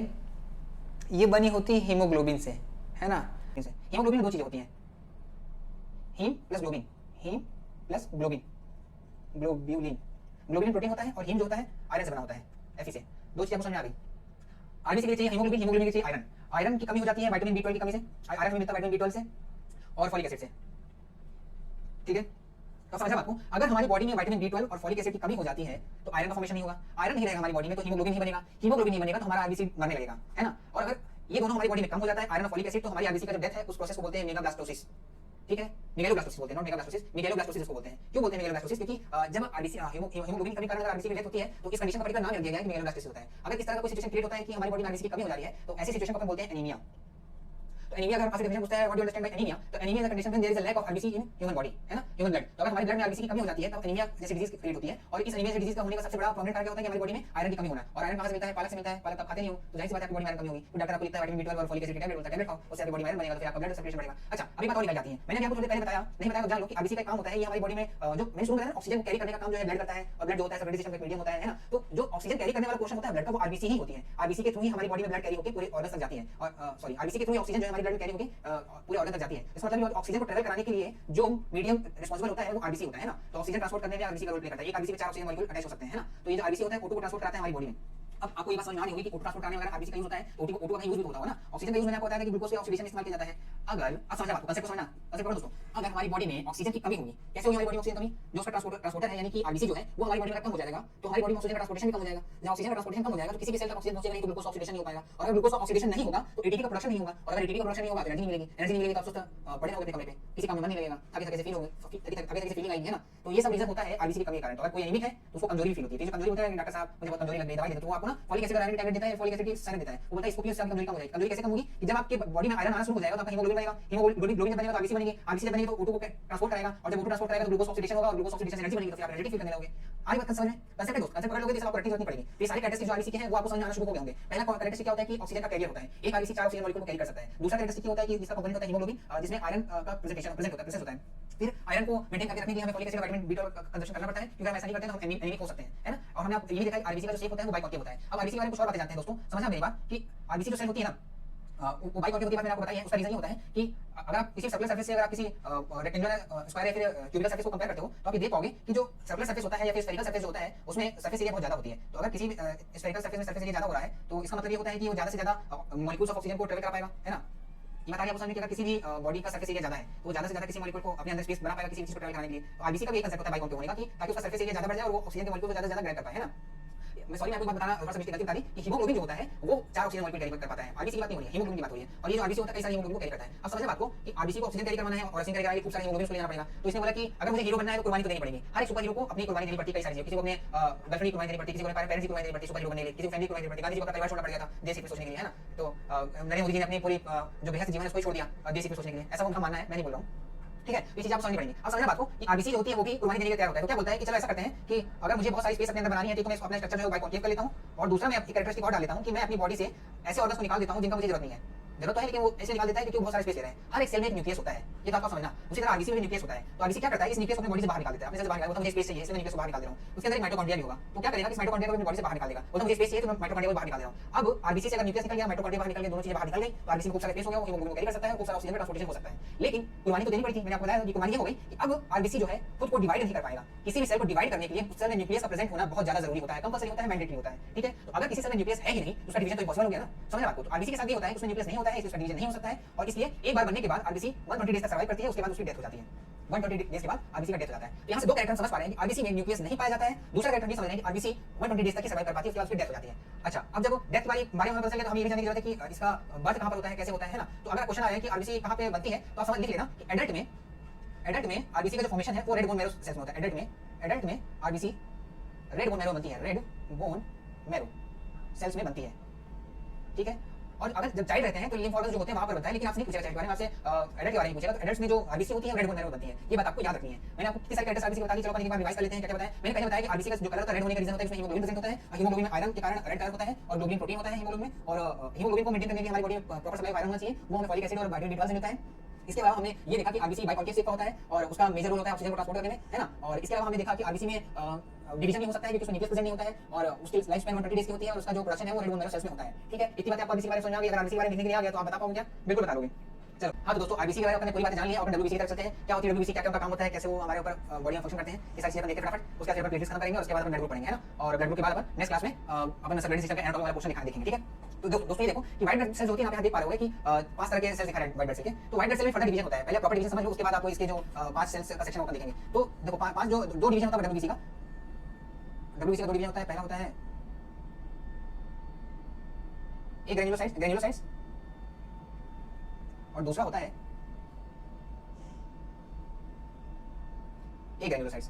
Speaker 1: ये बनी होती है हीमोग्लोबिन से, है ना। हीमोग्लोबिन में दो चीज़ें होती हैं, haem plus globin, haem plus globin, globulin. Globin protein होता है और हीम जो होता है आयरन से बना होता है, Fe से। दो चीज़ें आपको समझ में आ गई। आरबीसी के लिए चाहिए हीमोग्लोबिन, हीमोग्लोबिन के लिए चाहिए आयरन। आयरन की कमी हो जाती है विटामिन B12 की कमी से, आयरन मिलता है विटामिन B12 से और फॉलिक एसिड से, ठीक है। तो समझा आपको, अगर हमारी बॉडी में विटामिन B12 और फॉलिक एसिड की कमी हो जाती है तो आयरन का फॉर्मेशन नहीं होगा। आयरन नहीं रहेगा हमारी बॉडी में तो हीमोग्लोबिन नहीं बनेगा। हीमोग्लोबिन नहीं बनेगा तो हमारा आरबीसी मरने लगेगा, है ना। और अगर ये दोनों हमारी बॉडी में कम हो जाता है, आयरन और फॉलिक एसिड, तो हमारी आरबीसी का जो डेथ है उस प्रोसेस को बोलते हैं मेगाब्लास्टोसिस, ठीक है। मेगालोब्लास्टोसिस बोलते हैं, नॉट मेगाब्लास्टोसिस, मेगालोब्लास्टोसिस इसको बोलते हैं। क्यों बोलते हैं मेगालोब्लास्टोसिस, क्योंकि जब आरबीसी हीमोग्लोबिन कमी कारण अगर आरबीसी की डेथ होती है तो इस कंडीशन का पर्टिकुलर नाम दिया गया है कि मेगालोब्लास्टोसिस होता है। अगर इस तरह का कोई सिचुएशन क्रिएट होता है कि हमारी बॉडी में आरबीसी की कमी हो जा रही है तो ऐसी सिचुएशन को अपन बोलते हैं एनीमिया। तो एनीमिया अगर आपसे डेफिनेशन पूछता है what do you understand by anaemia, तो anaemia is a condition when there is a lack of RBC in human body, है ना, ह्यूमन ब्लड। तो अगर हमारे ब्लड में आरबीसी की कमी हो जाती है तब एनीमिया जैसी डिजीज क्रिएट होती है। और इस एनीमिया जैसी डिजीज का होने का सबसे बड़ा प्रॉब्लम क्या होता है कि हमारी बॉडी में आयरन की कमी होना। और आयरन कहां से मिलता है? पालक से मिलता है। पालक आप खाते नहीं हो तो जाहिर सी बात है आपकी बॉडी में आयरन कमी होगी। तो डॉक्टर आपको लिखता है विटामिन B12 और फोलिक एसिड की टैबलेट, बोलता है टैबलेट खाओ, उससे आपकी बॉडी में आयरन बनेगा, तो फिर आपका ब्लड सर्कुलेशन बढ़ेगा। अच्छा, अभी बात और निकल जाती है। मैंने आपको थोड़ी देर पहले बताया, नहीं बताया तो जान लो कि आरबीसी का काम होता है, ये हमारी बॉडी में जो मैंने शुरू में बताया ऑक्सीजन कैरी करने का काम जो है ब्लड करता है। और ब्लड जो होता है सर्कुलेटरी सिस्टम का मीडियम होता है ना, तो जो ऑक्सीजन कैरी करने वाला पोर्शन होता है ब्लड का, वो आरबीसी ही होती है। आरबीसी के थ्रू ही हमारी बॉडी में ब्लड कैरी होकर पूरे ऑर्गन तक जाती है। और सॉरी, आरबीसी के थ्रू ही ऑक्सीजन जो है हमारे ब्लड में कैरी होकर पूरे ऑर्गन तक जाती है। इसका मतलब ऑक्सीजन को ट्रैवल कराने के लिए जो मीडियम रिस्पांसिबल होता है वो आरबीसी होता है ना। तो ऑक्सीजन ट्रांसपोर्ट करने में आरबीसी का रोल प्ले करता है। एक आरबीसी में 4 ऑक्सीजन मॉलिक्यूल अटैच हो सकते हैं, है ना। तो ये जो आरबीसी होता है O2 को ट्रांसपोर्ट कराता है हमारी बॉडी में। अब आपको ये बात समझ में आ रही होगी कि O2 ट्रांसपोर्ट करने में अगर आरबीसी का यूज होता है तो O2 का यूज भी होता होगा ना। ऑक्सीजन का यूज मैंने आपको बताया था कि ग्लूकोज के ऑक्सीडेशन में इस्तेमाल किया जाता है। अगर अब समझना बात को, कंसेप्ट को समझना, कंसेप्ट पढ़ो दोस्तों। अगर हमारी बॉडी में ऑक्सीजन की कमी होगी, कैसे होगी हमारी बॉडी में ऑक्सीजन कमी? जो उसका ट्रांसपोर्टर है यानी कि आरबीसी जो है वो हमारी बॉडी में कम हो जाएगा, तो हमारी बॉडी में ऑक्सीजन का ट्रांसपोर्टेशन भी कम हो जाएगा। जब ऑक्सीजन का ट्रांसपोर्टेशन कम हो जाएगा तो किसी भी सेल तक ऑक्सीजन पहुंचेगा नहीं, तो ग्लूकोज ऑक्सीडेशन नहीं हो पाएगा। और अगर ग्लूकोज ऑक्सीडेशन नहीं होगा तो एटीपी का प्रोडक्शन नहीं होगा। और अगर एटीपी का प्रोडक्शन नहीं होगा तो एनर्जी नहीं मिलेगी। एनर्जी नहीं मिलेगी तो आप सुस्त पड़े रहोगे कमरे पे, किसी काम में मन नहीं लगेगा, थके थके से फील होगे, थके से फीलिंग आएगी, है ना। तो ये सब रीजन होता है आरबीसी की कमी के कारण। तो अगर कोई एनीमिक है तो उसको कमजोरी फील होती है। जो कमजोरी होता है डॉक्टर साहब मुझे बहुत कमजोरी लग रही है, दवाई देते, तो वो आपको ना फॉलिक एसिड का टैबलेट देता है, फॉलिक एसिड की साइन देता है। वो बोलता है इसको पियो, इससे आपकी कमजोरी कम हो जाएगी। कमजोरी कैसे कम होगी? कि जब आपके बॉडी में आयरन आना शुरू हो जाएगा तो आपका हीमोग्लोबिन बनेगा, हीमोग्लोबिन बनेगा तो आरबीसी बनेगी, आरबीसी बनेगी तो O2 को ट्रांसपोर्ट करेगा, और जब O2 ट्रांसपोर्ट करेगा तो ग्लूकोज ऑक्सीडेशन होगा, और ग्लूकोज ऑक्सीडेशन एनर्जी बनेगी, तो फिर आप एनर्जी फील करने लगोगे। आगे बात समझ में, कंसेप्ट है दोस्त, कंसेप्ट पकड़ लोगे तो आपको रटने की जरूरत नहीं पड़ेगी। तो ये सारे कैरेक्टरिस्टिक जो आरबीसी के हैं वो आपको समझ में आना शुरू हो गए होंगे। पहला कैरेक्टरिस्टिक क्या होता है कि ऑक्सीजन का कैरियर होता है। एक आरबीसी 4 ऑक्सीजन मॉलिक्यूल को कैरी कर सकता है। दूसरा कैरेक्टरिस्टिक होता है कि इसका कंपोनेंट होता है हीमोग्लोबिन, जिसमें आयरन का प्रेजेंट होता है। फिर आयरन को मेंटेन करके रखने के लिए हमें फॉलिक एसिड और विटामिन B12 का कंजप्शन करना पड़ता है, क्योंकि हम ऐसा नहीं करते तो हम एनीमिक हो सकते हैं, है ना। और हमने ये भी देखा है आरबीसी का जो शेप होता है वो बाइकॉन्केव होता है। अब आरबीसी के बारे में कुछ और बातें जानते हैं दोस्तों, समझना मेरी बात कि आरबीसी जो सेल होती है ना वो बाइकॉन्केव होती है। मैंने आपको बताया है, उसका रीजन ये होता है कि अगर आप किसी सर्कुलर सरफेस से अगर आप किसी रेक्टेंगुलर स्क्वायर या फिर क्यूबिकल सरफेस को कंपेयर करते हो तो आप ये देख पाओगे कि जो सर्कुलर सरफेस होता है या फिर स्फेरिकल सरफेस होता है उसमें सरफेस एरिया बहुत ज्यादा होती है। तो अगर किसी स्फेरिकल सरफेस में सरफेस एरिया ज्यादा हो रहा है तो इसका मतलब ये होता है कि वो ज्यादा से ज्यादा मॉलिक्यूल्स ऑफ ऑक्सीजन को ट्रैवल कर पाएगा, है ना। ये बता दिया आपको कि अगर किसी भी बॉडी का सरफेस एरिया ज्यादा है तो ज्यादा से ज्यादा किसी मॉलिक्यूल को अपने अंदर स्पेस बना पाएगा किसी चीज को ट्रैवल करने के लिए। तो आरबीसी का भी एक कंसेप्ट होता है बाइकॉन्केव होने का, कि ताकि उसका सरफेस एरिया ज्यादा बढ़ जाए और वो ऑक्सीजन के मॉलिक्यूल को ज्यादा से ज्यादा ग्रैब कर पाए, है ना। मैं सॉरी, मैं आपको बात बताना थोड़ा सा मिस्टेक गलती बता दी कि हीमोग्लोबिन जो होता है वो 4 ऑक्सीजन मॉलिक्यूल कैरी कर पाता है। आरबीसी की बात नहीं हो रही है, हीमोग्लोबिन की बात हो रही है। और ये जो आरबीसी होता है कई सारे हीमोग्लोबिन को कैरी करता है। अब समझिए बात को कि आरबीसी को ऑक्सीजन कैरी करवाना है और ऑक्सीजन कैरी कराने खूब सारे हीमोग्लोबिन को लेना पड़ेगा। तो इसने बोला कि अगर मुझे हीरो बनना है तो कुर्बानी तो देनी पड़ेगी। हर एक सुपर हीरो को अपनी कुर्बानी देनी पड़ती है, कई सारी चीजें। किसी को अपने गर्लफ्रेंड की कुर्बानी देनी पड़ती है, किसी को पेरेंट्स की कुर्बानी देनी पड़ती है सुपर हीरो बनने के लिए, किसी को फैमिली की कुर्बानी देनी पड़ती है। गांधी जी को अपना परिवार छोड़ना पड़ गया था देश के लिए सोचने के लिए, है ना। तो नरेंद्र मोदी जी ने अपनी पूरी जो बेहद जीवन है उसको छोड़ दिया देश के लिए सोचने के लिए, ऐसा उनका मानना है, मैं नहीं बोल रहा हूँ, ठीक है। ये चीज आपको समझनी पड़ेगी। अब समझना बात को कि आरबीसी होती है वो भी कुर्बानी देने के लिए तैयार होता है। तो क्या बोलता है कि चलो ऐसा करते हैं कि अगर मुझे बहुत सारी स्पेस अपने अंदर बनानी है तो मैं अपना स्ट्रक्चर जो है बाइकॉन्केव कर लेता हूं, और दूसरा मैं अपनी कैरेक्टरिस्टिक और डाल लेता हूं कि मैं अपनी बॉडी से ऐसे ऑर्गन्स को निकाल देता हूं जिनका मुझे जरूरत नहीं है। जरूरत तो है लेकिन वो ऐसे निकाल देता है क्योंकि वो बहुत सारे स्पेस ले रहे हैं। हर एक सेल में एक न्यूक्लियस होता है, ये तो आपको समझना। उसी तरह आरबीसी में न्यूक्लियस होता है। तो आरबीसी क्या करता है, इस न्यूक्लियस को अपनी बॉडी से बाहर निकाल देता है, अपने से बाहर निकाल, मुझे स्पेस चाहिए इसलिए मैं न्यूक्लियस को बाहर निकाल दे रहा हूं। उसके अंदर एक माइटोकॉन्ड्रिया भी होगा। तो क्या करेगा कि इस माइटोकॉन्ड्रिया को अपनी बॉडी से बाहर निकाल देगा, बोलता मुझे स्पेस चाहिए तो मैं माइटोकॉन्ड्रिया को बाहर निकाल दे रहा हूं। अब आरबीसी से अगर न्यूक्लियस निकल गया, माइटोकॉन्ड्रिया बाहर निकल गया, दोनों चीजें बाहर निकल गई तो आरबीसी में खूब सारा स्पेस हो गया, वो हीमोग्लोबिन को कैरी कर सकता है, खूब सारा ऑक्सीजन का ट्रांसपोर्टेशन हो सकता है। लेकिन कुर्बानी तो देनी पड़ी थी, मैंने आपको बताया कि कुर्बानी हो गई कि अब आरबीसी जो है खुद को डिवाइड नहीं कर पाएगा। किसी भी सेल को डिवाइड करने के लिए उस सेल में न्यूक्लियस का प्रेजेंट होना बहुत ज्यादा जरूरी होता है, कंपल्सरी होता है, मैंडेटरी होता है, ठीक है। तो अगर किसी सेल में न्यूक्लियस है ही नहीं उसका डिवीजन तो इम्पॉसिबल हो गया ना, समझ बात को। तो आरबीसी के साथ ये होता है उसमें न्यूक्लियस नहीं होता है, इसलिए उसका डिवीजन नहीं हो सकता है, और इसलिए एक बार बनने के बाद आरबीसी 120 डेज तक सर्वाइव करती है, उसके बाद उसकी डेथ हो जाती है। 120 डेज के बाद आरबीसी का डेथ हो जाता है। तो यहाँ से दो कैरेक्टर समझ पा रहे हैं कि आरबीसी में न्यूक्लियस नहीं पाया जाता है, दूसरा कैरेक्टर ये समझ रहे हैं कि आरबीसी 120 डेज तक ही सर्वाइव कर पाती है, उसके बाद उसकी डेथ हो जाती है। अच्छा, अब जब डेथ वाली बारे में पता चले तो हमें ये भी जानने की जरूरत है कि इसका बर्थ कहां पर होता है, कैसे होता है ना। तो अगर क्वेश्चन आया कि आरबीसी कहां पे बनती है तो आप समझ लिख लेना कि एडल्ट में आरबीसी का जो फॉर्मेशन है वो रेड बोन मैरो सेल्स में होता है। एडल्ट में आरबीसी रेड बोन मैरो बनती है, रेड बोन मैरो सेल्स में बनती है, ठीक है। और अगर जब चाइल्ड रहते हैं तो लिम्फ ऑर्गन्स जो होते हैं वहां पर बनता है, लेकिन आपसे नहीं पूछेगा चाइल्ड के बारे में, आपसे एडल्ट के बारे में पूछेगा। तो एडल्ट्स में जो आरबीसी होती है रेड बोन मैरो बनती है, ये बात आपको याद रखनी है। मैंने आपको कितने सारे कैरेक्टर्स आरबीसी बता दी, चलो एक बार रिवाइज कर लेते हैं। क्या बताया मैंने, पहले बताया कि आरबीसी का जो कलर होता है रेड होने का रीजन होता है उसमें हीमोग्लोबिन प्रेजेंट होता है, हीमोग्लोबिन में आयरन के कारण रेड कलर होता है, और ग्लोबिन प्रोटीन होता है हीमोग्लोबिन में, और हीमोग्लोबिन को मेंटेन करने के लिए हमारी बॉडी में प्रॉपर सप्लाई आयरन होना चाहिए, वो हमें फॉलिक एसिड और विटामिन B12 से मिलता है। इसके अलावा हमने ये देखा कि आरबीसी बाइकॉन्केव शेप का होता है और उसका मेजर रोल होता है ऑक्सीजन को ट्रांसपोर्ट करने में, है ना। और इसके अलावा हमने देखा कि आरबीसी में डिवीजन नहीं हो सकता है क्योंकि उसमें न्यूक्लियस प्रेजेंट नहीं होता है, और उसकी लाइफ स्पैन 120 डेज की होती है, और उसका जो प्रोडक्शन है वो रेड बोन मैरो सेल्स में होता है, ठीक है। इतनी बातें आपको आरबीसी के बारे में समझ आ गई। अगर आरबीसी के बारे में लिखने के लिए आ गया तो आप बता पाओगे क्या? बिल्कुल बता दोगे। चलो हाँ, तो दोस्तों आरबीसी के बारे में आपने पूरी बातें जान ली है, और डब्ल्यूबीसी की तरफ चलते हैं। क्या होती है डब्ल्यूबीसी, क्या क्या उनका काम होता है, कैसे वो हमारे ऊपर बॉडी में फंक्शन करते हैं, ये सारी चीजें देखते हैं फटाफट। उसके बाद प्लेलिस्ट खत्म करेंगे और उसके बाद अपन ब्लड ग्रुप पढ़ेंगे, है ना। और ब्लड ग्रुप के बाद अपन नेक्स्ट क्लास में अपन सर्कुलेटरी सिस्टम का एनाटॉमी वाला पोर्शन देखेंगे, ठीक है। तो दोस्तों ये देखो कि व्हाइट ब्लड सेल्स होती है, आप यहाँ देख पा रहे होगे कि 5 तरह के सेल्स दिखा रहे हैं व्हाइट ब्लड सेल के। तो व्हाइट ब्लड सेल में फर्दर डिवीजन होता है, पहले प्रॉपर डिवीजन समझ लो, उसके बाद आपको इसके जो 5 सेल्स का सेक्शन होगा देखेंगे। तो देखो 5 जो दो डिवीजन होता है डब्ल्यूबीसी का, डब्ल्यूबीसी का दो डिवीजन होता है। पहला होता है एक ग्रेन्युलोसाइट्स, और दूसरा होता है एक ग्रेन्युलोसाइट्स,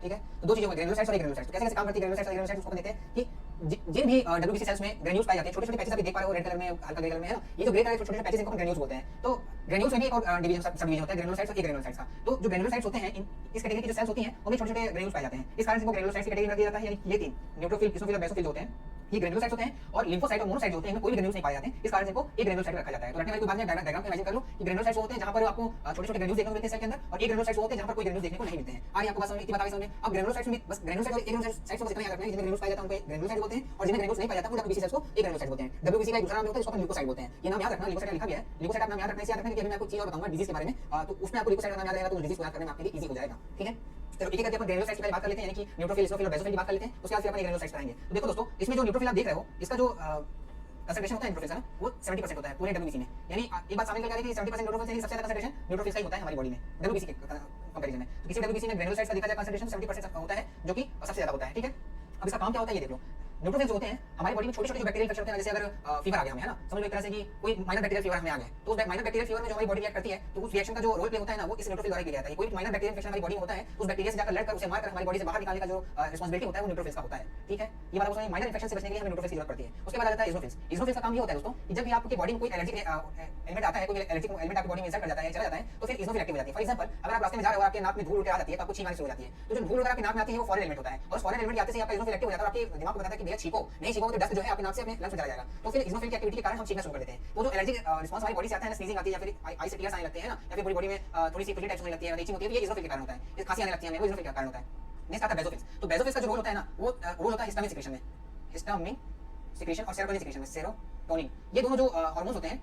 Speaker 1: ठीक है। तो दो चीजें होती हैं, ग्रेन्युलोसाइट्स और एक ग्रेन्युलोसाइट्स। तो कैसे कैसे काम करती है ग्रेन्युलोसाइट्स और ग्रेन्युलोसाइट्स, उसको देखते हैं कि जिन भी डब्ल्यूबीसी सेल्स में ग्रेन्यूल्स पाए जाते हैं, छोटे छोटे पैचेस आप देख पा रहे हो रेड कलर में, हल्का ग्रे कलर में है ना, ये जो ग्रे कलर के छोटे छोटे पैचेस इनको हम ग्रेन्यूल्स बोलते हैं। तो ग्रेन्यूल्स में भी एक और डिवीजन सब डिवीजन होता है, ग्रेन्युलोसाइट्स और एग्रेन्युलोसाइट्स का। तो जो ग्रेन्युलोसाइट्स होते हैं इस कैटेगरी की जो सेल्स होती हैं उनमें छोटे छोटे ग्रेन्यूल्स पाए जाते हैं, इस कारण से इनको ग्रेन्युलोसाइट्स की कैटेगरी में दिया जाता है। यानी ये तीन न्यूट्रोफिल, इस्नोफिल और बेसोफिल होते हैं, ये ग्रेन्युलोसाइट्स होते हैं। और लिम्फोसाइट और मोनोसाइट होते हैं, इनमें कोई भी ग्रेन्यूल्स नहीं पाए जाते हैं, इस कारण से इनको एक ग्रेन्युलोसाइट रखा जाता है। तो रटने वाली कोई बात नहीं, डायग्राम पे इमेजिन कर लो कि ग्रेन्युलोसाइट्स होते हैं जहां पर आपको छोटे छोटे ग्रेन्यूल्स देखने को मिलते हैं सेल के अंदर, और एक ग्रेन्युलोसाइट्स होते हैं जहां पर कोई ग्रेन्यूल्स देखने को नहीं मिलते हैं। आज आपको बात समझ इतनी बात आ गई समझ में। अब ग्रेन्युलोसाइट्स में बस ग्रेन्युलोसाइट और एग्रेन्युलोसाइट्स को इतना याद रखना है, जिनमें ग्रेन्यूल्स पाए जाते हैं उनको ग्रेन्युलोसाइट बोलते हैं, और जिनमें ग्रेन्यूल्स नहीं पाए जाते हैं वो डब्ल्यूबीसी सेल्स को एग्रेन्युलोसाइट बोलते हैं। डब्ल्यूबीसी का एक दूसरा नाम होता है, इसको अपन ल्यूकोसाइट बोलते हैं। ये नाम याद रखना, ल्यूकोसाइट लिखा गया है, ल्यूकोसाइट आप नाम याद रखने से याद रखना कि अभी मैं आपको चीज और बताऊंगा डिजीज के बारे में, तो उसमें आपको ल्यूकोसाइट का नाम याद रहेगा तो डिजीज को याद करने में आपके लिए इजी हो जाएगा। ठीक है, चलो एक एक करके अपन ग्रेन्युलोसाइट्स की पहले बात कर लेते हैं, यानी कि न्यूट्रोफिल, इस्नोफिल और बेसोफिल की बात कर लेते हैं, उसके बाद फिर अपन ग्रेन्युलोसाइट्स पढ़ेंगे। तो देखो दोस्तों, इसमें जो न्यूट्रोफिल आप देख रहे हो, इसका जो कंसंट्रेशन होता है न्यूट्रोफिल्स का वो 70% होता है पूरे डब्ल्यूबीसी में। यानी एक बात सामने निकल आ रही है कि 70% न्यूट्रोफिल्स से सबसे ज्यादा कंसंट्रेशन न्यूट्रोफिल्स का ही होता है हमारी बॉडी में डब्ल्यूबीसी के कंपैरिजन में। तो किसी डब्ल्यूबीसी में ग्रेन्युलोसाइट्स का देखा जाए कंसंट्रेशन 70% होता है, जो कि सबसे ज्यादा होता है। ठीक है, अब इसका काम क्या होता है ये देख लो। न्यूट्रोफिल्स होते हैं हमारी बॉडी में छोटे छोटे जो बैक्टीरियल इन्फेक्शन होते हैं, जैसे अगर फीवर आ गया हमें, है ना, समझ लो एक तरह से कि कोई माइनर बैक्टीरियल फीवर हमें आ गया, तो उस माइनर बैक्टीरियल फीवर में जो हमारी बॉडी रिएक्ट करती है, तो उस रिएक्शन का जो रोल प्ले होता है ना, वो इस न्यूट्रोफिल द्वारा किया जाता है। कोई माइनर बैक्टीरियल इन्फेक्शन हमारी बॉडी में होता है, उस बैक्टीरिया से जाकर लड़कर उसे मारकर हमारी बॉडी से बाहर निकालने का जो रिस्पांसिबिलिटी होता है वो न्यूट्रोफिल्स का होता है। ठीक है, ये बात आपको माइनर इन्फेक्शन से बचने के लिए हमें न्यूट्रोफिल्स की जरूरत पड़ती है। उसके बाद आ जाता है इज़ोफिल्स। इज़ोफिल्स का काम ये होता है दोस्तों कि जब भी आपकी बॉडी में कोई एलर्जिक एलिमेंट आता है, कोई एलर्जिक एलिमेंट आपकी बॉडी में इंसर्ट कर जाता है, चला जाता है, तो फिर इज़ोफिल एक्टिव हो जाती है। फॉर एग्जांपल, अगर आप रास्ते में जा रहे हो, आपके नाक में धूल उड़ के आ जाती है, तो आपको छींक आने शुरू हो जाती है, तो जो धूल वगैरह आपके नाक में आती है वो फॉरेन एलिमेंट होता है, और फॉरेन एलिमेंट आते से आपका इज़ोफिल एक्टिव हो जाता है, और आपके दिमाग को बताता है कि भैया छींको, नहीं छींको तो डस्ट जो है आपके नाक से अपने लंग्स में चला जाएगा। तो फिर इज़ोफिल की एक्टिविटी के कारण हम छींकना शुरू कर देते हैं। तो जो एलर्जिक रिस्पांस हमारी बॉडी से आता है ना, स्नीजिंग आती है या फिर आई से टीयर्स आने लगते हैं ना, या फिर पूरी बॉडी में थोड़ी सी खुजली टाइप होने लगती है, रीचिंग होती है, ये इज़ोफिल के कारण होता है। खांसी आने लगती है, वो इज़ोफिल के कारण होता है। नेक्स्ट आता है बेसोफिल्स। तो बेसोफिल्स का जो रोल होता है ना, वो रोल होता है हिस्टामिन सिक्रेशन में, हिस्टामिन सिक्रेशन और सेरोटोनिन सिक्रेशन में, सेरोटोनिन, ये दोनों जो हार्मोन्स होते हैं,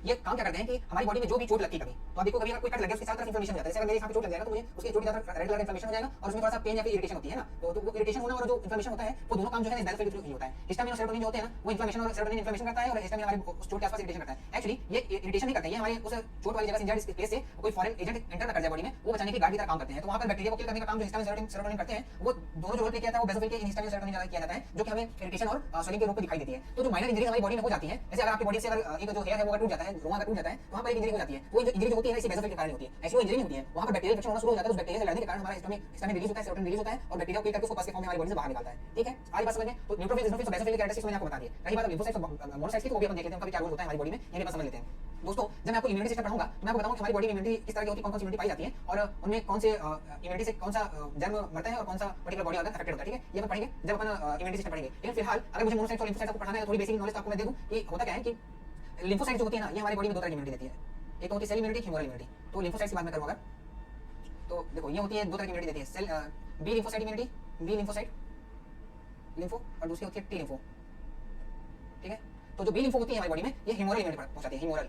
Speaker 1: ये काम क्या करते हैं कि हमारी बॉडी में जो भी चोट लगती है कभी, तो आप देखो कभी अगर कोई कट लग गया उसके चारों तरफ इन्फ्लेमेशन हो जाता है। जैसे अगर मेरे यहाँ पे चोट लग जाएगा तो मुझे उसके चोट की तरफ रेड कलर का इन्फ्लेमेशन हो जाएगा, और उसमें थोड़ा सा पेन या फिर इरिटेशन होती है ना, तो वो इरिटेशन होना और जो इन्फ्लेमेशन होता है वो दोनों काम जो है बेसोफिल के थ्रू ही होता है। हिस्टामिन और सेरोटोनिन जो होते हैं ना, वो इन्फ्लेमेशन और सेरोटोनिन इन्फ्लेमेशन करता है, और हिस्टामिन हमारे उस चोट के आसपास इरिटेशन करता है। एक्चुअली ये इरिटेशन नहीं करते हैं, हमारे उस चोट वाली जगह से इंजर्ड प्लेस से कोई फॉरेन एजेंट एंटर ना कर जाए बॉडी में, वो बचाने की गार्ड की तरह काम करते हैं। तो वहां पर बैक्टीरिया को किल करने का काम जो हिस्टामिन सेरोटोनिन करते हैं, वो दोनों जो रोल प्ले किया था वो बेसोफिल के हिस्टामिन सेरोटोनिन द्वारा किया जाता है, जो कि हमें इरिटेशन और स्वेलिंग के रूप में दिखाई देती है। तो जो माइनर इंजरी हमारी बॉडी में हो जाती है, जैसे अगर आपकी बॉडी से अगर एक जो हेयर है वो टूट जाता है, रोमा टूट जाता है, तो वहां पर एक इंजरी हो जाती है, वो इंजरी जो होती है इसी बेसोफिल के कारण होती है। ऐसी वो इंजरी नहीं होती है, वहां पर बैक्टीरियल इन्फेक्शन होना शुरू हो जाता है, उस बैक्टीरिया से लड़ने के कारण हमारा हिस्टामिन रिलीज होता है, सेरोटोनिन रिलीज होता है, और बैक्टीरिया को किल करके उसको पस के फॉर्म में हमारी बॉडी से बाहर निकालता है। ठीक है, आज बात समझ में। तो न्यूट्रोफिल्स, इज़ोफिल्स और बेसोफिल के कैरेक्टरिस्टिक्स मैंने आपको बता दिए। रही बात लिम्फोसाइट्स और मोनोसाइट्स की, तो वो भी अपन देख लेते हैं, उनका भी क्या रोल होता है हमारी बॉडी में, ये भी अपन समझ लेते हैं। दोस्तों, जब मैं आपको इम्यूनिटी सिस्टम पढ़ाऊंगा तो मैं आपको बताऊंगा कि हमारी बॉडी में इम्यूनिटी किस तरह की होती है, कौन सी इम्यूनिटी पाई जाती है, और उनमें कौन से इम्यूनिटी से कौन सा जर्म मरता है और कौन सा पर्टिकुलर बॉडी ऑर्गन अफेक्टेड होता है। ठीक है, ये अपन पढ़ेंगे जब अपन इम्यूनिटी सिस्टम पढ़ेंगे। लेकिन फिलहाल अगर मुझे मोनोसाइट्स और लिम्फोसाइट्स को पढ़ाना है, थोड़ी बेसिक नॉलेज आपको मैं दे दूं कि होता क्या है कि लिम्फोसाइट जो होती है ना, ये हमारी बॉडी में दो तरह की इम्यूनिटी देती है, एक तो होती है सेल इम्यूनिटी, ह्यूमरल इम्यूनिटी। तो लिम्फोसाइट्स की बात मैं करूंगा तो देखो ये होती है दो तरह की इम्यूनिटी देती है, cell B lymphocyte immunity, B lymphocyte lympho, और दूसरी होती है टी लिम्फो। ठीक है, तो जो बी लिम्फो होती है हमारी बॉडी में, ये ह्यूमरल इम्यूनिटी पहुंचाती है, ह्यूमरल,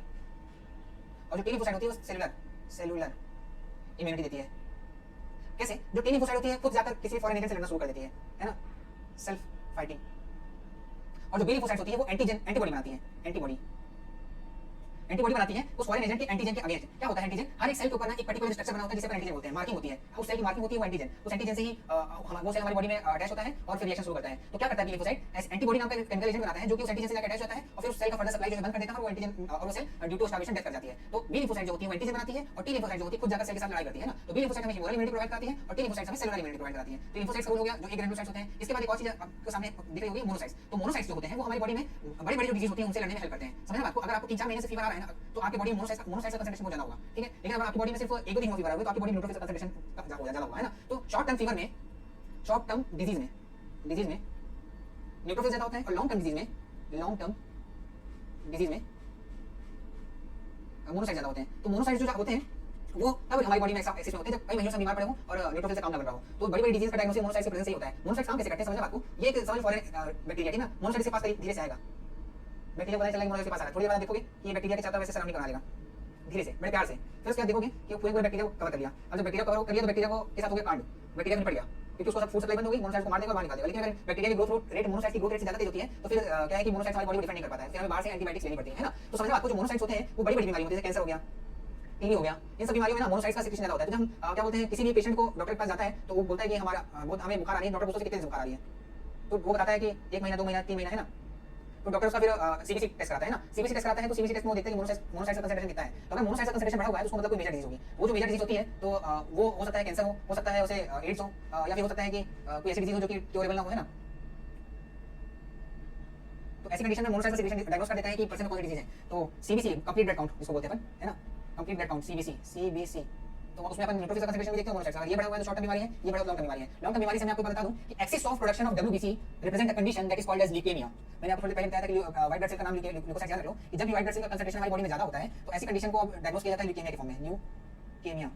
Speaker 1: और जो टी लिम्फोसाइट होती है वो सेलुलर इम्यूनिटी देती है। कैसे? जो टी लिम्फोसाइट होती है खुद जाकर किसी फॉरेन एजेंट से लड़ना शुरू कर देती है ना, सेल्फ फाइटिंग। और जो बी लिम्फोसाइट होती है वो एंटीबॉडी बनाती है, एंटीबॉडी बनाती है उस फॉरेन एजेंट के एंटीजन के अगेंस्ट। क्या होता है एंटीजन? हर एक सेल के ऊपर ना एक पर्टिकुलर स्ट्रक्चर बना होता है जिसे पर एंटीजन बोलते हैं, मार्किंग होती है, उस सेल की मार्किंग होती है वो एंटीजन, उस एंटीजन से ही वो सेल हमारी बॉडी में अटैच होता है और फिर रिएक्शन शुरू करता है। तो क्या करता है लिम्फोसाइट? एंटीबॉडी नाम का केमिकल एजेंट बनाता है जो कि उस एंटीजन से जाकर अटैच होता है और फिर उस सेल का फर्दर सप्लाई जो है बंद कर देता है, और वो एंटीजन और वो cell due to starvation death कर जाती है। तो बी लिम्फोसाइट जो होती है वो एंटीजन बनाती है, और टी लिम्फोसाइट जो होती है खुद जाकर सेल के साथ लड़ाई करती है ना। तो बी लिम्फोसाइट हमें ह्यूमरल इम्यूनिटी प्रोवाइड करती है और टी लिम्फोसाइट हमें सेलुलर इम्यूनिटी प्रोवाइड करती है। तो लिम्फोसाइट्स का रोल हो गया जो एक ग्रैन्युलोसाइट्स होते हैं। इसके बाद एक और चीज आपके सामने दिख रही होगी, मोनोसाइट्स। तो मोनोसाइट्स जो होते हैं वो हमारी बॉडी में बड़ी बड़ी जो डिजीज होती है उनसे लड़ने में हेल्प करते हैं। समझना आपको, अगर आपको 3-4 महीने से फीवर आ रहा है ना, तो आपकी बॉडी में मोनोसाइट्स का कंसंट्रेशन बहुत ज्यादा होगा। ठीक है, लेकिन अगर आपकी बॉडी में सिर्फ 1-2 दिन फीवर आ रहा है तो आपकी बॉडी में न्यूट्रोफिल्स का कंसंट्रेशन ज्यादा होगा, है ना। तो शॉर्ट टर्म फीवर में, शॉर्ट टर्म डिजीज में न्यूट्रोफिल्स ज्यादा होते हैं, और लॉन्ग टर्म डिजीज में मोनोसाइट्स ज्यादा होते हैं। तो मोनोसाइट्स जो होते हैं वो तब हमारी बॉडी में एक्सिस्ट होते हैं जब कई महीनों से बीमार पड़े हो और न्यूट्रोफिल से काम ना कर रहा हो। तो बड़ी बड़ी डिजीज का डायग्नोसिस मोनोसाइट्स की प्रेजेंस से ही होता है। मोनोसाइट्स काम कैसे करते हैं समझना आपको, ये एक समझ फॉरेन बैक्टीरिया है ना, मोनोसाइट्स के पास करीब धीरे से आएगा, बैक्टीरिया पता चलेगा मोनोसाइट्स के पास आ रहा है, थोड़ी देर बाद देखोगे कि ये बैक्टीरिया के चारों तरफ से सराउंडिंग बना लेगा धीरे से, बड़े प्यार से। फिर उसके बाद देखोगे कि पूरे बैक्टीरिया को कवर कर लिया। अब जब बैक्टीरिया कवर कर लिया तो बैक्टीरिया को के साथ हो गया कांड, बैक्टीरिया निपट गया क्योंकि उसको सब फूड सप्लाई बंद हो गई, मोनोसाइट्स को मार देगा और बाहर निकाल देगा। लेकिन अगर बैक्टीरिया की ग्रोथ रेट मोनोसाइट्स की ग्रोथ रेट से ज्यादा तेज होती है तो फिर क्या है कि मोनोसाइट्स हमारी बॉडी को डिफेंड नहीं कर पाता है, फिर हमें बाहर से एंटीबायोटिक्स लेनी पड़ती है ना। तो समझो आपको जो मोनोसाइट्स होते हैं वो बड़ी बड़ी बीमारी होती है, जैसे कैंसर हो गया, टीबी हो गया, इन सब बीमारियों में ना मोनोसाइट्स का सिक्रेशन ज्यादा होता है। तो हम क्या बोलते हैं, किसी भी पेशेंट को डॉक्टर के पास जाता है तो वो बोलता है कि हमें बुखार आ रही है, डॉक्टर पूछता है कितने दिन बुखार आ रही है, तो वो बताता है कि 1 महीना 2 महीना 3 महीना, है ना। तो डॉक्टर उसका फिर सीबीसी टेस्ट कराता है ना, सीबीसी टेस्ट कराता है तो सीबीसी टेस्ट में वो देखते हैं कि मोनोसाइट्स का कंसंट्रेशन कितना है। तो अगर मोनोसाइट्स का कंसंट्रेशन बढ़ा हुआ है तो उसको मतलब कोई मेजर डिजीज होगी। वो जो मेजर डिजीज होती है तो वो हो सकता है कैंसर हो सकता है उसे एड्स हो, या फिर हो सकता है कि कोई ऐसी डिजीज हो जो कि क्योरेबल ना हो, है ना। तो ऐसी कंडीशन में मोनोसाइट सिक्रेशन डायग्नोस कर देता है कि पर्सन में कौन सी डिजीज है। तो सीबीसी कंप्लीट ब्लड काउंट जिसको बोलते हैं अपन, है ना, कंप्लीट ब्लड काउंट सीबीसी, तो उसमें अपन न्यूट्रोफिल्स कंसंट्रेशन भी देखते हैं मोनोसाइट्स। अगर ये बढ़ा हुआ है तो शॉर्ट टर्म बीमारी है, ये बढ़ा लॉन्ग टर्म बीमारी है। लॉन्ग टर्म बीमारी से मैं आपको बता दूं कि excess of production of WBC represent a condition that is called as leukaemia. मैंने आपको थोड़ी पहले बताया था कि व्हाइट ब्लड सेल का नाम ल्यूकोसाइट याद रख लो कि जब भी व्हाइट ब्लड सेल का कंसंट्रेशन हमारी बॉडी में ज्यादा होता है तो ऐसी कंडीशन को डायग्नोस किया जाता है ल्यूकेमिया के फॉर्म में, ल्यूकेमिया।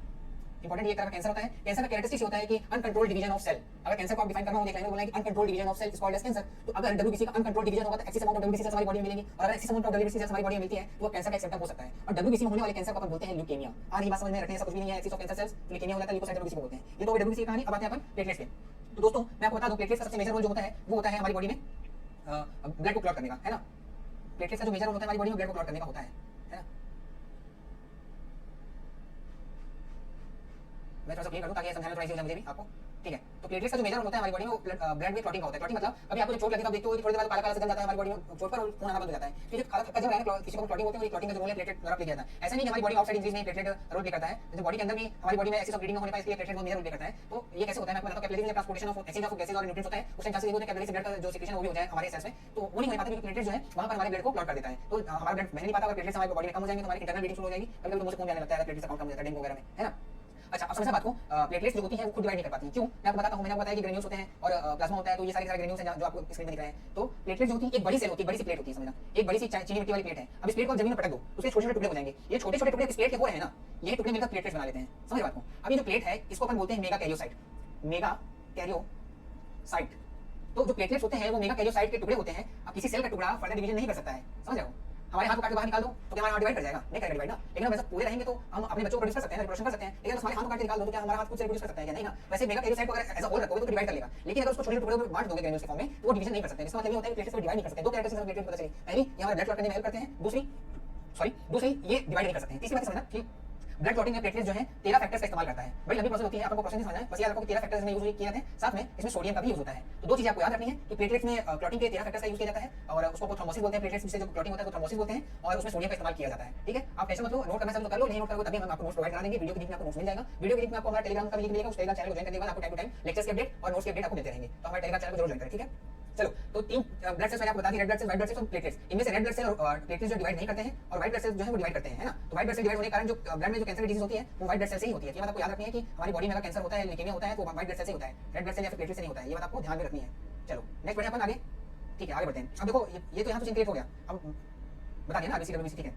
Speaker 1: इंपॉर्टेंट ये तरह का कैंसर होता है। कैंसर का कैरेक्टरिस्टिक्स होता है कि अनकंट्रोल्ड डिवीजन ऑफ सेल। अगर कैंसर को आप डिफाइन करना हो, एक लाइन में बोलना है कि uncontrolled division of cell is called as cancer. तो अगर डब्ल्यूबीसी का अनकंट्रोल्ड डिवीजन होगा तो excess amount of WBC cells हमारी बॉडी में मिलेंगी, और अगर excess amount of WBC cells हमारी बॉडी में मिलती है तो वो कैंसर का एक सिम्पटम हो सकता है। और डब्ल्यूबीसी में होने वाले कैंसर को अपन बोलते हैं ल्यूकेमिया। और ये बात समझ में रखने ऐसा कुछ भी नहीं है, excess of cancer cells leukaemia हो जाता है, ल्यूकोसाइट डब्ल्यूबीसी को बोलते हैं। ये तो डब्ल्यूबीसी की कहानी। अब आते हैं अपन प्लेटलेट्स पे। तो दोस्तों मैं आपको बता दूं प्लेटलेट्स का सबसे मेजर रोल जो होता है वो होता है हमारी बॉडी में ब्लड को क्लॉट करने का, है ना। प्लेटलेट्स का जो मेजर रोल होता है हमारी बॉडी में ब्लड को क्लॉट करने का होता है ना। मैं थोड़ा सा क्लियर कर दूं ताकि समझाने थोड़ा इजी हो जाए मुझे भी आपको, ठीक है। तो प्लेटलेट्स का जो मेजर रोल होता है हमारी बॉडी में वो ब्लड में क्लॉटिंग का होता है। क्लॉटिंग मतलब अभी आपको जो चोट लगी तो आप देखते हो कि थोड़ी देर बाद काला काला सा जम जाता है हमारी बॉडी में, चोट पर खून आना बंद हो जाता है। तो ये काला थक्का जम रहा है किसी को क्लॉटिंग होती है, और क्लॉटिंग का जो रोल है प्लेटलेट द्वारा प्ले किया जाता है। ऐसा नहीं कि हमारी बॉडी आउटसाइड इंजरीज में प्लेटलेट रोल प्ले करता है, जैसे बॉडी के अंदर भी हमारी बॉडी में एक्सेस ऑफ ब्लीडिंग होने पर इसलिए प्लेटलेट बहुत मेजर रोल प्ले करता है। तो ये कैसे होता है मैं आपको बताता हूं। कैपिलरीज में transportation of exchange of gases और न्यूट्रिएंट्स होता है, उस टाइम चांसेस ये होते हैं कैपिलरी से ब्लड का जो सिक्रेशन वो भी हो जाए हमारे सेल्स में, तो वो नहीं हो पाता क्योंकि प्लेटलेट जो है वहां पर हमारे ब्लड को क्लॉट कर देता है। तो हमारा ब्लड बह नहीं पाता। अगर प्लेटलेट्स हमारी बॉडी में कम हो जाएंगे तो हमारी इंटरनल ब्लीडिंग शुरू हो जाएगी, कभी-कभी तो मुझे खून जाने लगता है प्लेटलेट्स अकाउंट कम हो जाता है डेंगू वगैरह में, है ना। अच्छा अब समझना बात को, प्लेटलेट्स जो होती हैं वो खुद डिवाइड नहीं कर पाती। क्यों मैं आपको बताता हूं। मैंने आपको बताया कि ग्रेन्यूल्स होते हैं और प्लाज्मा होता है, तो ये सारे ग्रेन्यूल्स हैं जो आपको स्क्रीन पे दिख रहे हैं। तो प्लेटलेट जो होती है एक बड़ी सेल होती है, बड़ी सी प्लेट होती है, समझना एक बड़ी सी चीनी मिट्टी वाली प्लेट है। अब इस प्लेट को जमीन में पटक दो उसके छोटे छोटे टुकड़े हो जाएंगे। ये छोटे छोटे टुकड़े इस प्लेट के हो रहे हैं ना, ये टुकड़े मिलकर प्लेटलेट्स बना लेते हैं। समझ बात को। अब ये जो प्लेट है इसको अपन बोलते हैं मेगा कैरियोसाइट, मेगा कैरियोसाइट। तो जो प्लेटलेट्स होते हैं वो मेगा कैरियोसाइट के टुकड़े होते हैं। अब किसी सेल का टुकड़ा फर्दर डिवीजन नहीं कर सकता है, समझ रहे हो। हमारे हाथ को काट के बाहर निकाल दो तो क्या हमारा हाथ डिवाइड कर जाएगा? नहीं करेगा डिवाइड ना। लेकिन हम ऐसा पूरे रहेंगे तो हम अपने बच्चों को प्रोड्यूस कर सकते हैं, रिप्रोडक्शन कर सकते हैं। लेकिन हमारे हाथ को काट के निकाल दो तो क्या हमारा हाथ खुद से रिप्रोड्यूस कर सकता है? क्या नहीं ना। वैसे मेगा कैरियोसाइट को अगर ऐसा होल रखोगे तो डिवाइड कर लेगा, लेकिन अगर उसको छोटे टुकड़ों में बांट दोगे ग्रेन्यूल्स के फॉर्म में तो वो डिवीजन नहीं कर सकते। इसका मतलब ये होता है कि प्लेटलेट्स को डिवाइड नहीं कर सकते। दो कैरेक्टरिस्टिक्स ऑफ प्लेटलेट पता चली। पहली ये हमारा ब्लड क्लॉट करने में हेल्प करते हैं, दूसरी ये डिवाइड नहीं कर सकते हैं। तीसरी बात समझना कि ब्लड क्लॉटिंग में प्लेटलेट्स जो है 13 फैक्टर्स का इस्तेमाल करता है। बड़ी लंबी प्रोसेस होती है, आपको प्रोसेस नहीं समझना है, बस याद रखो कि 13 फैक्टर्स में यूज किए जाते हैं, साथ में इसमें सोडियम का भी यूज होता है। तो दो चीजें आपको याद रखनी है कि प्लेटलेट्स में क्लॉटिंग के 13 फैक्टर्स का यूज किया जाता है और उसको थ्रोम्बोसिस बोलते हैं। प्लेटलेट्स से जो क्लॉटिंग होता है तो थ्रोम्बोसिस बोलते हैं और उसमें सोडियम का इस्तेमाल किया जाता है, ठीक है। आप टेंशन मत लो, नोट करना चाहो तो कर लो, नहीं नोट करोगे तभी हम आपको नोट्स प्रोवाइड करा देंगे। वीडियो के लिंक में आपको नोट्स मिल जाएगा। वीडियो के लिंक में आपको हमारा टेलीग्राम का लिंक मिलेगा, उस टेलीग्राम चैनल को ज्वाइन करने के बाद आपको टाइम टू टाइम लेक्चर्स के अपडेट और नोट्स के अपडेट आपको देते रहेंगे। तो हमारे टेलीग्राम चैनल को जरूर ज्वाइन करें, ठीक है। चलो तो तीन ब्लड सेल्स मैंने आपको बता दी, red blood cells, white blood cells और प्लेटलेट्स। इनमें से रेड ब्लड सेल और प्लेटलेट्स जो डिवाइड नहीं करते हैं और व्हाइट ब्लड सेल्स जो है वो डिवाइड करते हैं, है ना। तो व्हाइट ब्लड सेल डिवाइड होने के कारण जो ब्लड में जो कैंसर की डिजीज होती है वो व्हाइट ब्लड सेल से ही होती है। ये बात आपको याद रखनी है कि हमारी बॉडी में अगर कैंसर होता है, ल्यूकेमिया होता है तो व्हाइट ब्लड सेल से ही होता है, रेड ब्लड सेल या फिर प्लेटलेट से नहीं होता है। ये बात आपको ध्यान में रखनी है। चलो नेक्स्ट बढ़े अपन आगे, ठीक है आगे बढ़ते हैं। अब देखो ये तो यहाँ तो सीन क्रिएट हो गया, अब बता दिया ना आरबीसी डब्ल्यूबीसी, ठीक है।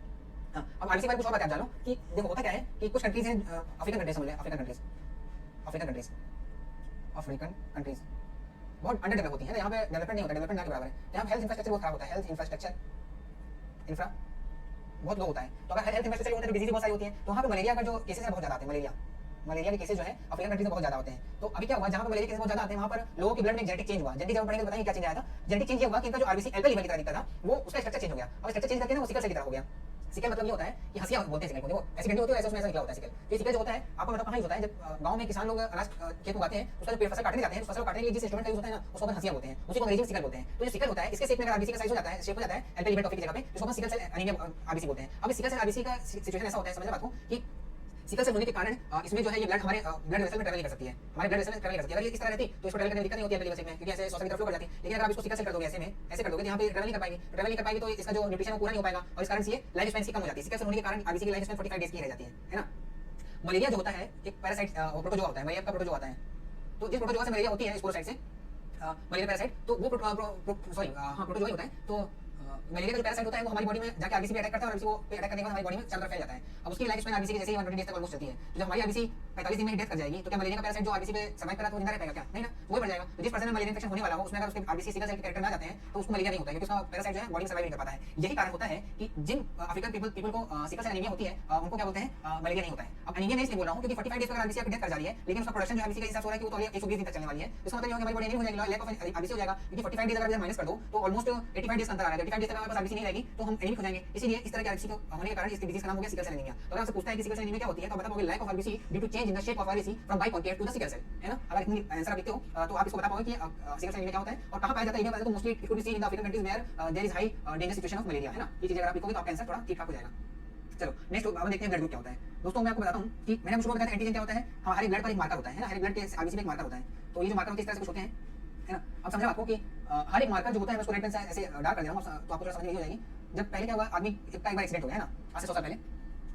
Speaker 1: हाँ अब आरबीसी बारे में कुछ और बात आप जान लो कि देखो होता क्या है कि कुछ कंट्रीज हैं, अफ्रीकन कंट्रीज समझ लें, अफ्रीकन कंट्रीज बहुत अंडर डेवलप होती है ना, यहाँ पे डेवलपमेंट नहीं होता, डेवलपमेंट ना के बराबर है। यहाँ हेल्थ इंफ्रास्ट्रक्चर बहुत खराब होता है, हेल्थ इंफ्रास्ट्रक्चर बहुत लो होता है। तो अगर हेल्थ इंफ्रास्ट्रक्चर होता है तो डिजीज बहुत सारी होती है। तो वहाँ पे मलेरिया का जो केसेस है बहुत ज़्यादा आते हैं, मलेरिया के केसेस जो है अफ्रीकन कंट्रीज में बहुत ज़्यादा होते हैं। तो अभी क्या हुआ, जहाँ पे मलेरिया केसेस बहुत ज़्यादा आते हैं वहाँ पर लोगों के ब्लड में जेनेटिक चेंज हुआ। जेनेटिक जब पढ़ेंगे तो बताएंगे क्या चेंज आया था। जेनेटिक चेंज ये हुआ कि इनका जो आरबीसी एल्फा लीवर की तरह दिखता था वो उसका स्ट्रक्चर चेंज हो गया, और स्ट्रक्चर चेंज करके ना वो सिकल सेल की तरह हो गया। सिकल मतलब ये होता है कि हंसिया बोलते हैं सिकल को, देखो ऐसी गंडी होती है, ऐसा उसमें ऐसा निकला होता है सिकल। तो सिकल जो होता है आपको मतलब कहाँ यूज होता है, जब गांव में किसान लोग अनाज खेत उगाते हैं उसका जो पेड़ फसल काटने जाते हैं, फसल काटने के लिए जिस इंस्ट्रूमेंट का यूज होता है ना उसको अपन हंसिया बोलते हैं, उसी को अंग्रेजी में सिकल बोलते हैं। तो जो सिकल होता है इसके शेप में अगर आरबीसी का साइज हो जाता है, शेप हो जाता है एल्फा लीवर टॉपिक की जगह पे, जिसको अपन सिकल सेल एनीमिया आरबीसी बोलते हैं। अब इस सिकल सेल आरबीसी का सिचुएशन ऐसा होता है, समझना बात को, कि सिकल सेल होने के कारण इसमें जो है ये ब्लड हमारे ब्लड वेसल में ट्रैवल नहीं कर सकती है, हमारे ब्लड वेसल में ट्रैवल कर सकती है। अगर ये इस तरह रहती तो इसको ट्रैवल करने में दिक्कत नहीं होती है ब्लड वेसल में, क्योंकि ऐसे श्वास की तरफ फ्लो कर जाती है। लेकिन अगर आप इसको सिकल सेल कर दोगे ऐसे कर दोगे तो यहाँ पे ट्रैवल नहीं कर पाएगी, ट्रैवल नहीं कर पाएगी तो इसका जो न्यूट्रिशन वो पूरा नहीं हो पाएगा, और इस कारण से ये लाइफ स्पैन कम हो जाती है। सिकल सेल होने के कारण आरबीसी की लाइफ स्पैन 45 डेज की रह जाती है ना। मलेरिया जो होता है एक पैरासाइट प्रोटोजोआ होता है, मलेरिया का प्रोटोजोआ होता है। तो जिस प्रोटोजोआ से मलेरिया होती है स्पोरोसाइट से मलेरिया पैरासाइट, तो वो प्रोटोजोआ होता है। तो मलेरिया का जो पैरासाइट होता है वो हमारी बॉडी में जाके आरबीसी पे अटैक करता है और आरबीसी को पे अटैक करने के बाद हमारी बॉडी में चारों तरफ फैल जाता है। अब उसकी लाइफ स्पैन आरबीसी की जैसे ही 120 डेज तक ऑलमोस्ट चलती है। तो जब हमारी आरबीसी 45 दिन में डेथ कर जाएगी तो क्या मलेरिया का पैरासाइट जो आरबीसी पे सर्वाइव कर रहा था वो जिंदा रह पाएगा? क्या नहीं ना, वो मर जाएगा। तो जिस पर्सन में मलेरिया इन्फेक्शन होने वाला हो उसमें अगर उसके आरबीसी सिकल सेल के कैरेक्टर में आ जाते हैं तो उसको मलेरिया नहीं होता है, क्योंकि उसका पैरासाइट जो है बॉडी में सर्वाइव नहीं कर पाता है। यही कारण होता है कि जिन अफ्रीकन पीपल को सिकल सेल एनीमिया होती है उनको क्या बोलते हैं, मलेरिया नहीं होता है। अब एनीमिया नहीं इसलिए बोल रहा हूँ क्योंकि 45 डेज तक आरबीसी आपकी डेथ कर जा रही है, लेकिन उसका प्रोडक्शन जो आरबीसी के हिसाब से हो रहा है कि वो तो 120 दिन तक चलने वाली है। इसका मतलब ये है कि हमारी बॉडी एनीमिया हो जाएगी, लैक ऑफ आरबीसी हो जाएगा, क्योंकि 45 डेज अगर माइनस कर दो तो ऑलमोस्ट 85 डेज का अंतर आ रहा है। 85 डेज तक हमारे पास आरबीसी नहीं रहेगी तो हम एनीमिक हो जाएंगे। इसीलिए इस तरह के आरबीसी होने के कारण इसकी डिजीज का नाम हो गया सिकल सेल एनीमिया। तो अगर आपसे पूछता है कि सिकल सेल एनीमिया क्या होती है तो बता पाओगे lack of RBC due to change in the shape of RBC from biconcave to the sickle cell, है ना। अगर इतनी आंसर आप लिखते हो तो आप इसको बता पाओगे कि सिकल सेल एनीमिया क्या होता है और कहां पाया जाता है। ये तो mostly it could be seen in the African countries where there is high danger situation of malaria, है ना। ये चीज अगर आप लिखोगे तो आपका आंसर थोड़ा ठीक-ठाक हो जाएगा। चलो नेक्स्ट अब देखते हैं ब्लड ग्रुप क्या होता है। दोस्तों मैं आपको बताता हूं कि मैंने आपको बताया था एंटीजन क्या होता है। हमारे ब्लड पर एक मार्कर होता है ना, हमारे ब्लड के आरबीसी में एक मार्कर होता है। तो ये जो मार्कर होते हैं इस तरह से कुछ होते हैं, है ना। अब समझना आपको कि हर एक मार्कर जो होता है मैं उसको रेड पेन से ऐसे डार्क कर दे रहा हूँ, तो आपको थोड़ा समझ में हो जाएगी। जब पहले क्या हुआ, आदमी का एक बार एक्सीडेंट हो गया है ना, आज से 100 साल पहले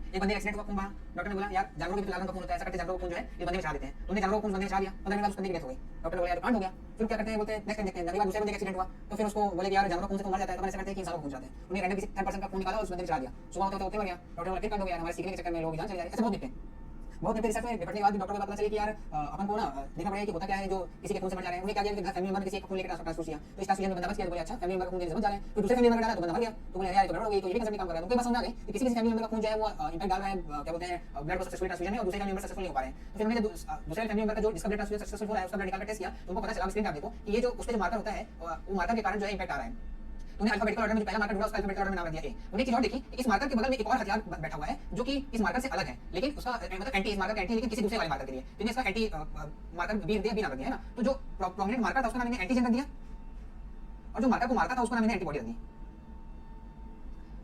Speaker 1: एक बंदे एक्सीडेंट हुआ, खून बहा, डॉक्टर ने बोला यार जानवरों के भी लाल रंग का खून होता है, ऐसा करते जानवरों का खून जो है इस बंदे में चढ़ा देते हैं। तो उन्होंने जानवरों का खून बंदे में चढ़ा दिया, 15 मिनट बाद उस बंदे की डेथ हो गई। डॉक्टर ने बोला यार कांड हो गया। फिर क्या करते हैं, बोलते हैं नेक्स्ट टाइम देखते हैं, अगली बार दूसरे बंदे का एक्सीडेंट हुआ तो फिर उसको बोले कि यार जानवरों का खून से तो मर जाता है, तो मैंने ऐसा करते हैं कि इंसानों का खून चढ़ाते हैं। उन्हें रैंडम किसी 10% का खून निकाला और उस बंदे में चढ़ा दिया, सुबह होते होते मर गया। डॉक्टर ने बोला फिर कांड हो गया, हमारे सीखने के चक्कर में लोगों की जान चली जा रही है। ऐसे बहुत देखते हैं, बहुत देखते रिसर्च में निपटने के बाद भी डॉक्टर को पता चले कि यार अपन को ना देखना पड़ेगा कि होता क्या है जो किसी के खून से मर जा रहे हैं। उन्हें क्या किया कि फैमिली मेंबर किसी का खून लेकर ट्रांसफर किया, तो इस ट्रांसफ्यूजन में बंदा बच गया। बोले अच्छा फैमिली मेंबर का खून देने से बच जा रहे हैं, तो दूसरे फैमिली मेंबर डाला तो बंदा मर गया। तो बोले यार ये तो गड़बड़ हो गई, तो ये भी कंसेप्ट काम कर रहा है। तो उनके पास समझ आ गई कि किसी फैमिली मेंबर का खून जो है वो इंपैक्ट डाल रहा है, क्या बोलते हैं ब्लड को सक्सेसफुल ट्रांसफ्यूजन में, और दूसरे फैमिली मेंबर सक्सेसफुल नहीं हो पा रहे हैं। तो फिर उन्होंने दूसरे फैमिली मेंबर का जो जिसका ब्लड ट्रांसफ्यूजन सक्सेसफुल हो रहा है उसका ब्लड निकाल कर टेस्ट किया, तो उनको पता चला स्क्रीन पे आप देखो कि ये जो उसका जो मार्कर होता है वो मार्कर के कारण जो है इंपैक्ट आ रहा है। तो उन्हें अल्फाबेटिकल ऑर्डर में जो पहला मार्कर ढूंढा उसका अल्फाबेटिकल ऑर्डर में नाम रख दिया ए। उन्हें एक चीज और देखी कि इस मार्कर के बगल में एक और हथियार बैठा हुआ है जो कि इस मार्कर से अलग है, लेकिन उसका मतलब एंटी, इस मार्कर का एंटी लेकिन किसी दूसरे वाले मार्कर के लिए, तो इन्हें इसका एंटी मार्कर बी नाम रख दिया है ना। तो जो प्रोमिनेंट मार्कर था उसका नाम इन्हें एंटीजन रख दिया, और जो मार्कर को मारता था उसका नाम इन्हें एंटीबॉडी रख दी।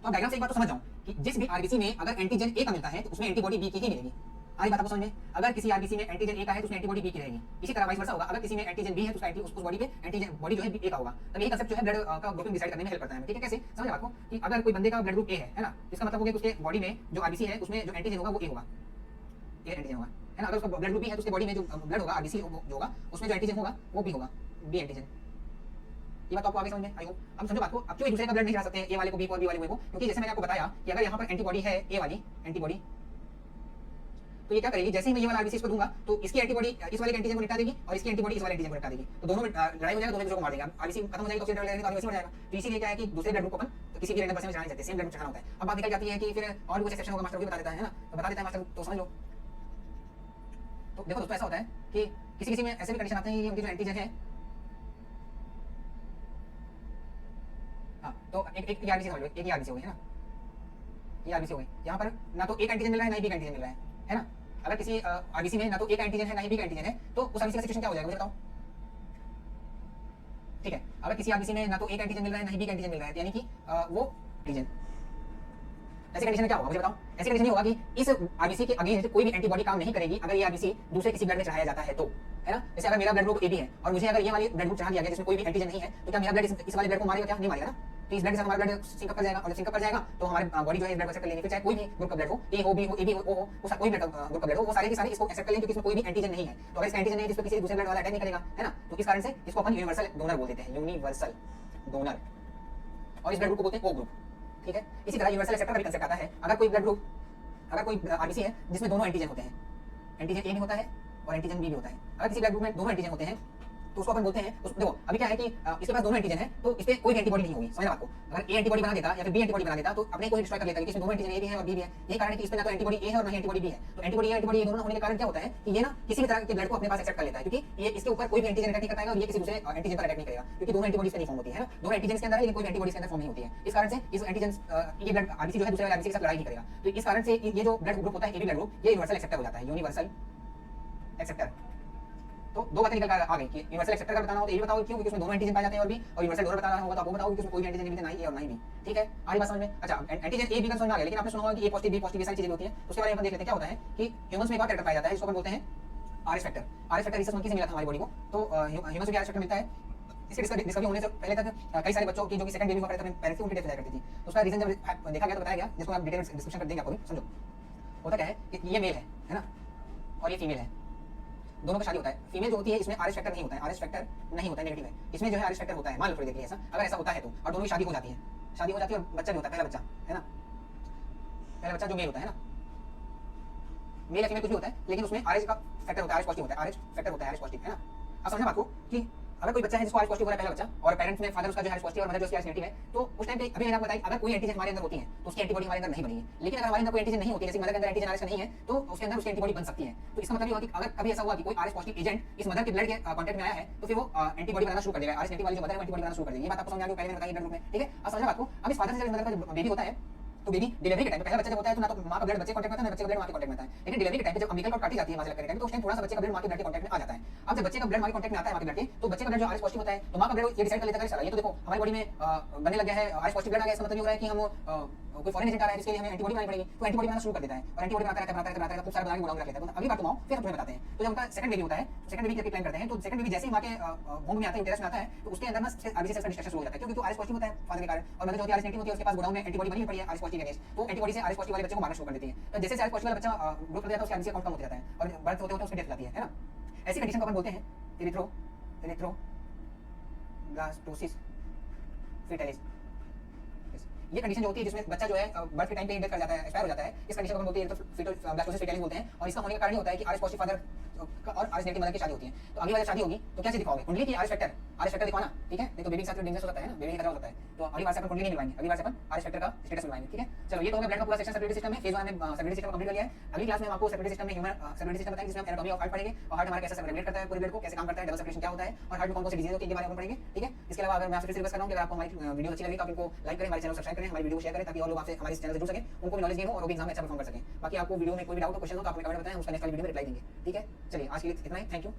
Speaker 1: तो डायग्राम से एक बात तो समझ जाओ कि जिस भी आरबीसी में अगर एंटीजन ए का मिलता है तो उसमें एंटीबॉडी बी की ही मिलेगी। आगे बात आपको समझ में, अगर किसी आरबीसी में एंटीजन ए का है तो उसमें एंटीबॉडी बी की रहेगी। इसी तरह वाइस वर्सा होगा, अगर किसी में एंटीजन बी है तो उस बॉडी पे एंटीजन बॉडी जो है ए का होगा। तब यही कांसेप्ट जो है ब्लड का ग्रुपिंग डिसाइड करने में हेल्प करता है। ठीक है, कैसे समझ आपको कि अगर कोई बंदे का ब्लड ग्रुप ए है ना, इसका मतलब हो गया कि उसके बॉडी में जो आरबीसी है उसमें जो एंटीजन होगा वो ए होगा, ए एंटीजन होगा है ना। अगर उसका ब्लड ग्रुप बी है तो उसके बॉडी में जो ब्लड होगा आरबीसी जो होगा उसमें जो एंटीजन होगा वो बी होगा, बी एंटीजन। ये बात आपको आगे समझ में आई हो। अब समझो बात को, अब क्यों एक दूसरे का ब्लड नहीं चढ़ा सकते ए वाले को बी को और बी वाले को, क्योंकि जैसे मैंने आपको बताया कि अगर यहाँ पर एंटीबॉडी है ए वाली एंटीबॉडी, तो ये क्या करेगी, जैसे ही मैं ये वाला आरबीसी इसको दूंगा तो इसकी एंटीबॉडी इस वाले एंटीजन को निपटा देगी और इसकी एंटीबॉडी इस वाले एंटीजन को निपटा देगी, तो दोनों में लड़ाई हो जाएगा, दोनों दूसरे को मार देंगे। आरबीसी खत्म हो जाएगी तो ऑक्सीडेंट लगेगा, आरबीसी मर जाएगा। तो इसीलिए क्या है कि दूसरे ब्लड ग्रुप को अपन तो किसी भी रैंडम पर्सन में चढ़ा नहीं सकते, सेम ब्लड ग्रुप चढ़ाना होता है। अब बात निकल जाती है कि फिर और भी कुछ एक्सेप्शन होगा, मास्टर भी बता देता है ना, तो बता देता है मास्टर, तो समझ लो। तो देखो दोस्तों ऐसा होता है कि किसी किसी में ऐसे भी कंडीशन आते हैं कि उनकी जो एंटीजन है, हाँ तो एक आरबीसी समझ लो, एक ही आरबीसी हो गई है ना, ये आरबीसी हो गई। यहाँ पर ना तो एक एंटीजन मिल रहा है ना ही बी का एंटीजन मिल रहा है ना। अगर किसी आरबीसी में ना तो एक एंटीजन है ना ही बी का एंटीजन है, तो उस आरबीसी का सिचुएशन क्या हो जाएगा मुझे बताओ। ठीक है, अगर किसी आरबीसी में ना तो एक एंटीजन मिल रहा है ना ही बी का एंटीजन मिल रहा है, यानी कि वो एंटीजन, ऐसे कंडीशन में क्या होगा मुझे बताओ। ऐसी कंडीशन ये होगा कि इस आरबीसी के अगेंस्ट कोई भी एंटीबॉडी काम नहीं करेगी अगर ये आरबीसी दूसरे किसी ब्लड में चढ़ाया जाता है तो, है ना। जैसे अगर मेरा ब्लड ग्रुप ए बी है और मुझे अगर ये वाली ब्लड ग्रुप चढ़ा दिया गया जिसमें कोई भी एंटीजन नहीं है, तो क्या मेरा ब्लड इस वाले ब्लड को मारेगा? क्या नहीं मारेगा ना। तो इस ब्लड के साथ हमारा ब्लड सिंक अप कर जाएगा, और जब सिंक अप कर जाएगा तो हमारी बॉडी जो है ब्लड को एक्सेप्ट कर लेगी। फिर चाहे कोई भी ग्रुप का ब्लड हो, ए हो बी हो ए बी हो ओ हो, वो कोई ब्लड ग्रुप का ब्लड हो, वो सारे के सारे इसको एक्सेप्ट कर लेंगे क्योंकि इसमें कोई भी एंटीजन नहीं है। तो अगर इसका एंटीजन नहीं है जिसको किसी दूसरे ब्लड वाला अटैक नहीं करेगा, है ना, तो इस कारण से इसको अपन यूनिवर्सल डोनर बोल देते हैं, यूनिवर्सल डोनर। और इस ब्लड ग्रुप को बोलते हैं ओ ग्रुप। ठीक है, इसी तरह यूनिवर्सल एक्सेप्टर का भी कंसेप्ट आता है। अगर कोई ब्लड ग्रुप, अगर कोई आरबीसी है जिसमें दोनों एंटीजन होते हैं, एंटीजन ए भी होता है और एंटीजन बी भी होता है, अगर किसी ब्लड ग्रुप में दोनों एंटीजन होते हैं तो उसको अपन बोलते हैं देखो अभी क्या है कि इसके पास दोनों एंटीजन है तो इस पे कोई एंटीबॉडी नहीं होगी। समझना आपको, अगर ए एंटीबॉडी बना देता या फिर बी एंटीबॉडी बना देता तो अपने को ही डिस्ट्रॉय कर लेता, क्योंकि इसमें दोनों एंटीजन ए भी है और बी भी है। यही कारण है कि इसमें ना तो एंटीबॉडी ए है और ना ही एंटीबॉडी बी है। तो एंटीबॉडी ए एंटीबॉडी ए दोनों होने के कारण क्या होता है कि ये ना किसी भी तरह के ब्लड को अपने पास एक्सेप्ट कर लेता है, क्योंकि ये इसके ऊपर कोई भी एंटीजन अटैक नहीं कर पाएगा और ये किसी दूसरे एंटीजन पर अटैक नहीं करेगा, क्योंकि दोनों एंटीबॉडीज नहीं फॉर्म होती है ना, दोनों एंटीजन के अंदर है लेकिन कोई एंटीबॉडीज के अंदर फॉर्म नहीं होती है। इस कारण से इस एंटीजन ये ब्लड आरबीसी जो है दूसरे वाले आरबीसी के साथ लड़ाई नहीं करेगा। तो इस कारण से ये जो ब्लड ग्रुप होता है ए बी ब्लड ग्रुप, ये यूनिवर्सल एक्सेप्टर हो जाता है, यूनिवर्सल एक्सेप्टर। तो दो बातें निकल कर आ गई कि यूनिवर्सल एक्सेप्टर का बताना हो तो ये बताओ क्यों, क्योंकि उसमें दोनों एंटीजन पाए जाते हैं और भी, और यूनिवर्सल डोनर बताना होगा तो आपको बताओ कि उसमें कोई भी एंटीजन नहीं है, ना ही ए और ना ही बी। ठीक है, आगे बात समझ में। अच्छा, एंटीजन ए बी का समझ में आ गया, लेकिन आपने सुना होगा कि ए पॉजिटिव बी पॉजिटिव ये सारी चीजें होती है, उसके बारे में अपन देख लेते हैं क्या होता है कि ह्यूमंस में एक और कैरेक्टर पाया जाता है जिसको अपन बोलते हैं RS factor. RS factor research monkey से मिला था हमारी बॉडी को, तो ह्यूमंस में आरएस फैक्टर मिलता है। इसके डिस्कवरी होने से पहले तक कई सारे बच्चों की जो कि सेकंड बेबी हुआ करते थे पेरेंट्स की उनकी डेथ हो जाया करती थी। तो उसका रीजन जब देखा गया तो बताया गया, जिसको आप डिटेल डिस्क्रिप्शन कर देंगे आपको भी। समझो होता क्या है कि ये मेल है ना, और ये फीमेल है, दोनों का शादी होता है। फीमेल जो होती है इसमें आरएस फैक्टर नहीं होता है, आरएस फैक्टर नहीं होता है, नेगेटिव है। इसमें जो है आरएस फैक्टर होता है, मान लो थोड़ी देर के लिए ऐसा, अगर ऐसा होता है तो, और दोनों की शादी हो जाती है, शादी हो जाती है और बच्चा भी होता है, पहला बच्चा है ना, पहला बच्चा जो मेल होता है ना, मेल या फीमेल कुछ भी होता है, लेकिन उसमें आरएस का फैक्टर होता है, आरएस पॉजिटिव होता है, आरएस फैक्टर होता है, आरएस पॉजिटिव, है ना। अब समझना बात को कि अगर कोई बच्चा है जिसको आरएस पॉजिटिव हो रहा है, पहला बच्चा, और पेरेंट्स में फादर उसका जो आरएस पॉजिटिव और मदर जो उसकी आरएस नेगेटिव है, तो उस टाइम पे अभी मैंने आपको बताया अगर कोई एंटीजन हमारे अंदर होती है तो उसकी एंटीबॉडी हमारे अंदर नहीं बनेगी। लेकिन अगर हमारे अंदर कोई एंटीजन नहीं होती, जैसे मदर के अंदर एंटीजन आरएस का नहीं है, तो उसके अंदर उसकी एंटीबॉडी बन सकती है। तो इसका मतलब ये हुआ कि अगर कभी ऐसा हुआ कि कोई आरएस पॉजिटिव एजेंट इस मदर के ब्लड के कांटेक्ट में आया है तो फिर वो एंटीबॉडी बनाना शुरू कर देगा, आरएस नेगेटिव वाली जो मदर है वो एंटीबॉडी बनाना शुरू कर देगी। ये बात आपको समझ आ गई, पहले मैंने बताई ब्लड ग्रुप में। ठीक है, अब समझना बात को, अब इस फादर से जब मदर का बेबी होता है तो बेबी डिलीवरी के टाइम पे पहला बच्चा जब होता है तो ना तो मां का ब्लड बच्चे कांटेक्ट में आता है ना बच्चे का ब्लड मां के कांटेक्ट में आता है, लेकिन डिलीवरी के टाइम पे जब अम्बिकल कॉर्ड काटी जाती है मां से लगकर टाइम तो उस टाइम थोड़ा सा बच्चे का ब्लड मां के ब्लड के कांटेक्ट में आ जाता है। अब जब बच्चे का ब्लड मां के कांटेक्ट में आता है मां के ब्लड के, तो बच्चे का ब्लड जो आरएस पॉजिटिव होता है तो मां का ब्लड ये डिसाइड कर लेता है कि ये तो देखो हमारी बॉडी में बनने लग गया है आरएस पॉजिटिव ब्लड आ गया, इसका मतलब ये हो रहा है कि हम कोई फॉरेन एजेंट आ रहा है जिसके लिए हमें एंटीबॉडी बनानी पड़ेगी, तो एंटीबॉडी बनाना शुरू कर देता है और एंटीबॉडी बनाता रहता है खूब सारा बना के गोडाउन रख लेता है। तो अगली बार तुम आओ फिर हम तुम्हें बताते हैं। तो जब उनका सेकंड बेबी होता है, सेकंड बेबी की प्लान करते हैं, तो सेकंड बेबी जैसे ही मां के वूम्ब में आता है, यूटेरस में आता है, तो उसके अंदर ना आरबीसी सेल्स का डिस्ट्रक्शन शुरू हो जाता है क्योंकि तो आरएस पॉजिटिव होता है फादर के कारण और मदर जो होती है आरएस नेगेटिव होती है, उसके पास गोडाउन में एंटीबॉडी बनी पड़ी है आरएस पॉजिटिव के अगेंस्ट, तो एंटीबॉडी से आरएस पॉजिटिव वाले बच्चे को मारना शुरू कर देती है। तो जैसे आरएस पॉजिटिव वाला बच्चा ग्रो कर जाता है उसका आरबीसी काउंट कम होता जाता है और बर्थ होते होते उसकी डेथ जाती है ना। ऐसी कंडीशन को अपन बोलते हैं एरिथ्रोब्लास्टोसिस फेटालिस। ये कंडीशन जो होती है जिसमें बच्चा जो है बर्थ के टाइम पे डेथ कर जाता है, एक्सपायर हो जाता है, इस कंडीशन को हम बोलते हैं एरिथ्रोब्लास्टोसिस फेटालिस बोलते हैं। और इसका होने का कारण ये होता है कि आरएस पॉजिटिव फादर और आरएस नेगेटिव मदर की शादी होती है। तो अगली बार शादी होगी तो क्या चीज दिखाओगे? कुंडली की आरएस फैक्टर दिखाना, ठीक है, नहीं तो बेबी के साथ डेंजरस हो जाता है ना, बेबी खतरा हो जाता है। तो अगली बार से अपन कुंडली नहीं मिलवाएंगे, अगली बार से अपन आरएस फैक्टर का स्टेटस मिलवाएंगे, ठीक है। चलो ये तो हो गया ब्लड का पूरा सेक्शन सर्कुलेटरी सिस्टम में। फेज 1 में सर्कुलेटरी सिस्टम कंप्लीट कर लिया है। अगली क्लास में हम आपको सर्कुलेटरी सिस्टम में ह्यूमन सर्कुलेटरी सिस्टम बताएंगे जिसमें हम एनाटॉमी ऑफ हार्ट पढ़ेंगे और हार्ट हमारा कैसे रेगुलेट करता है पूरे ब्लड को, कैसे काम करता है, डबल सर्कुलेशन क्या होता है और हार्ट में कौन कौन सी डिजीज होती है इनके बारे में पढ़ेंगे, ठीक है। इसके अलावा अगर मैं आपसे रिक्वेस्ट कर रहा हूं कि अगर आपको हमारी वीडियो अच्छी लगी तो आप इनको लाइक करें, हमारे चैनल को सब्सक्राइब करें, हमारी वीडियो को शेयर करें ताकि और लोग आपसे हमारे चैनल से जुड़ सकें, उनको भी नॉलेज गेन हो और वो भी एग्जाम में अच्छा परफॉर्म कर सकें। बाकी आपको वीडियो में कोई भी डाउट हो, क्वेश्चन हो तो आप हमें कमेंट बताएं, उसका नेक्स्ट वाली वीडियो में रिप्लाई देंगे, ठीक है। चलिए आज के लिए इतना ही, थैंक यू।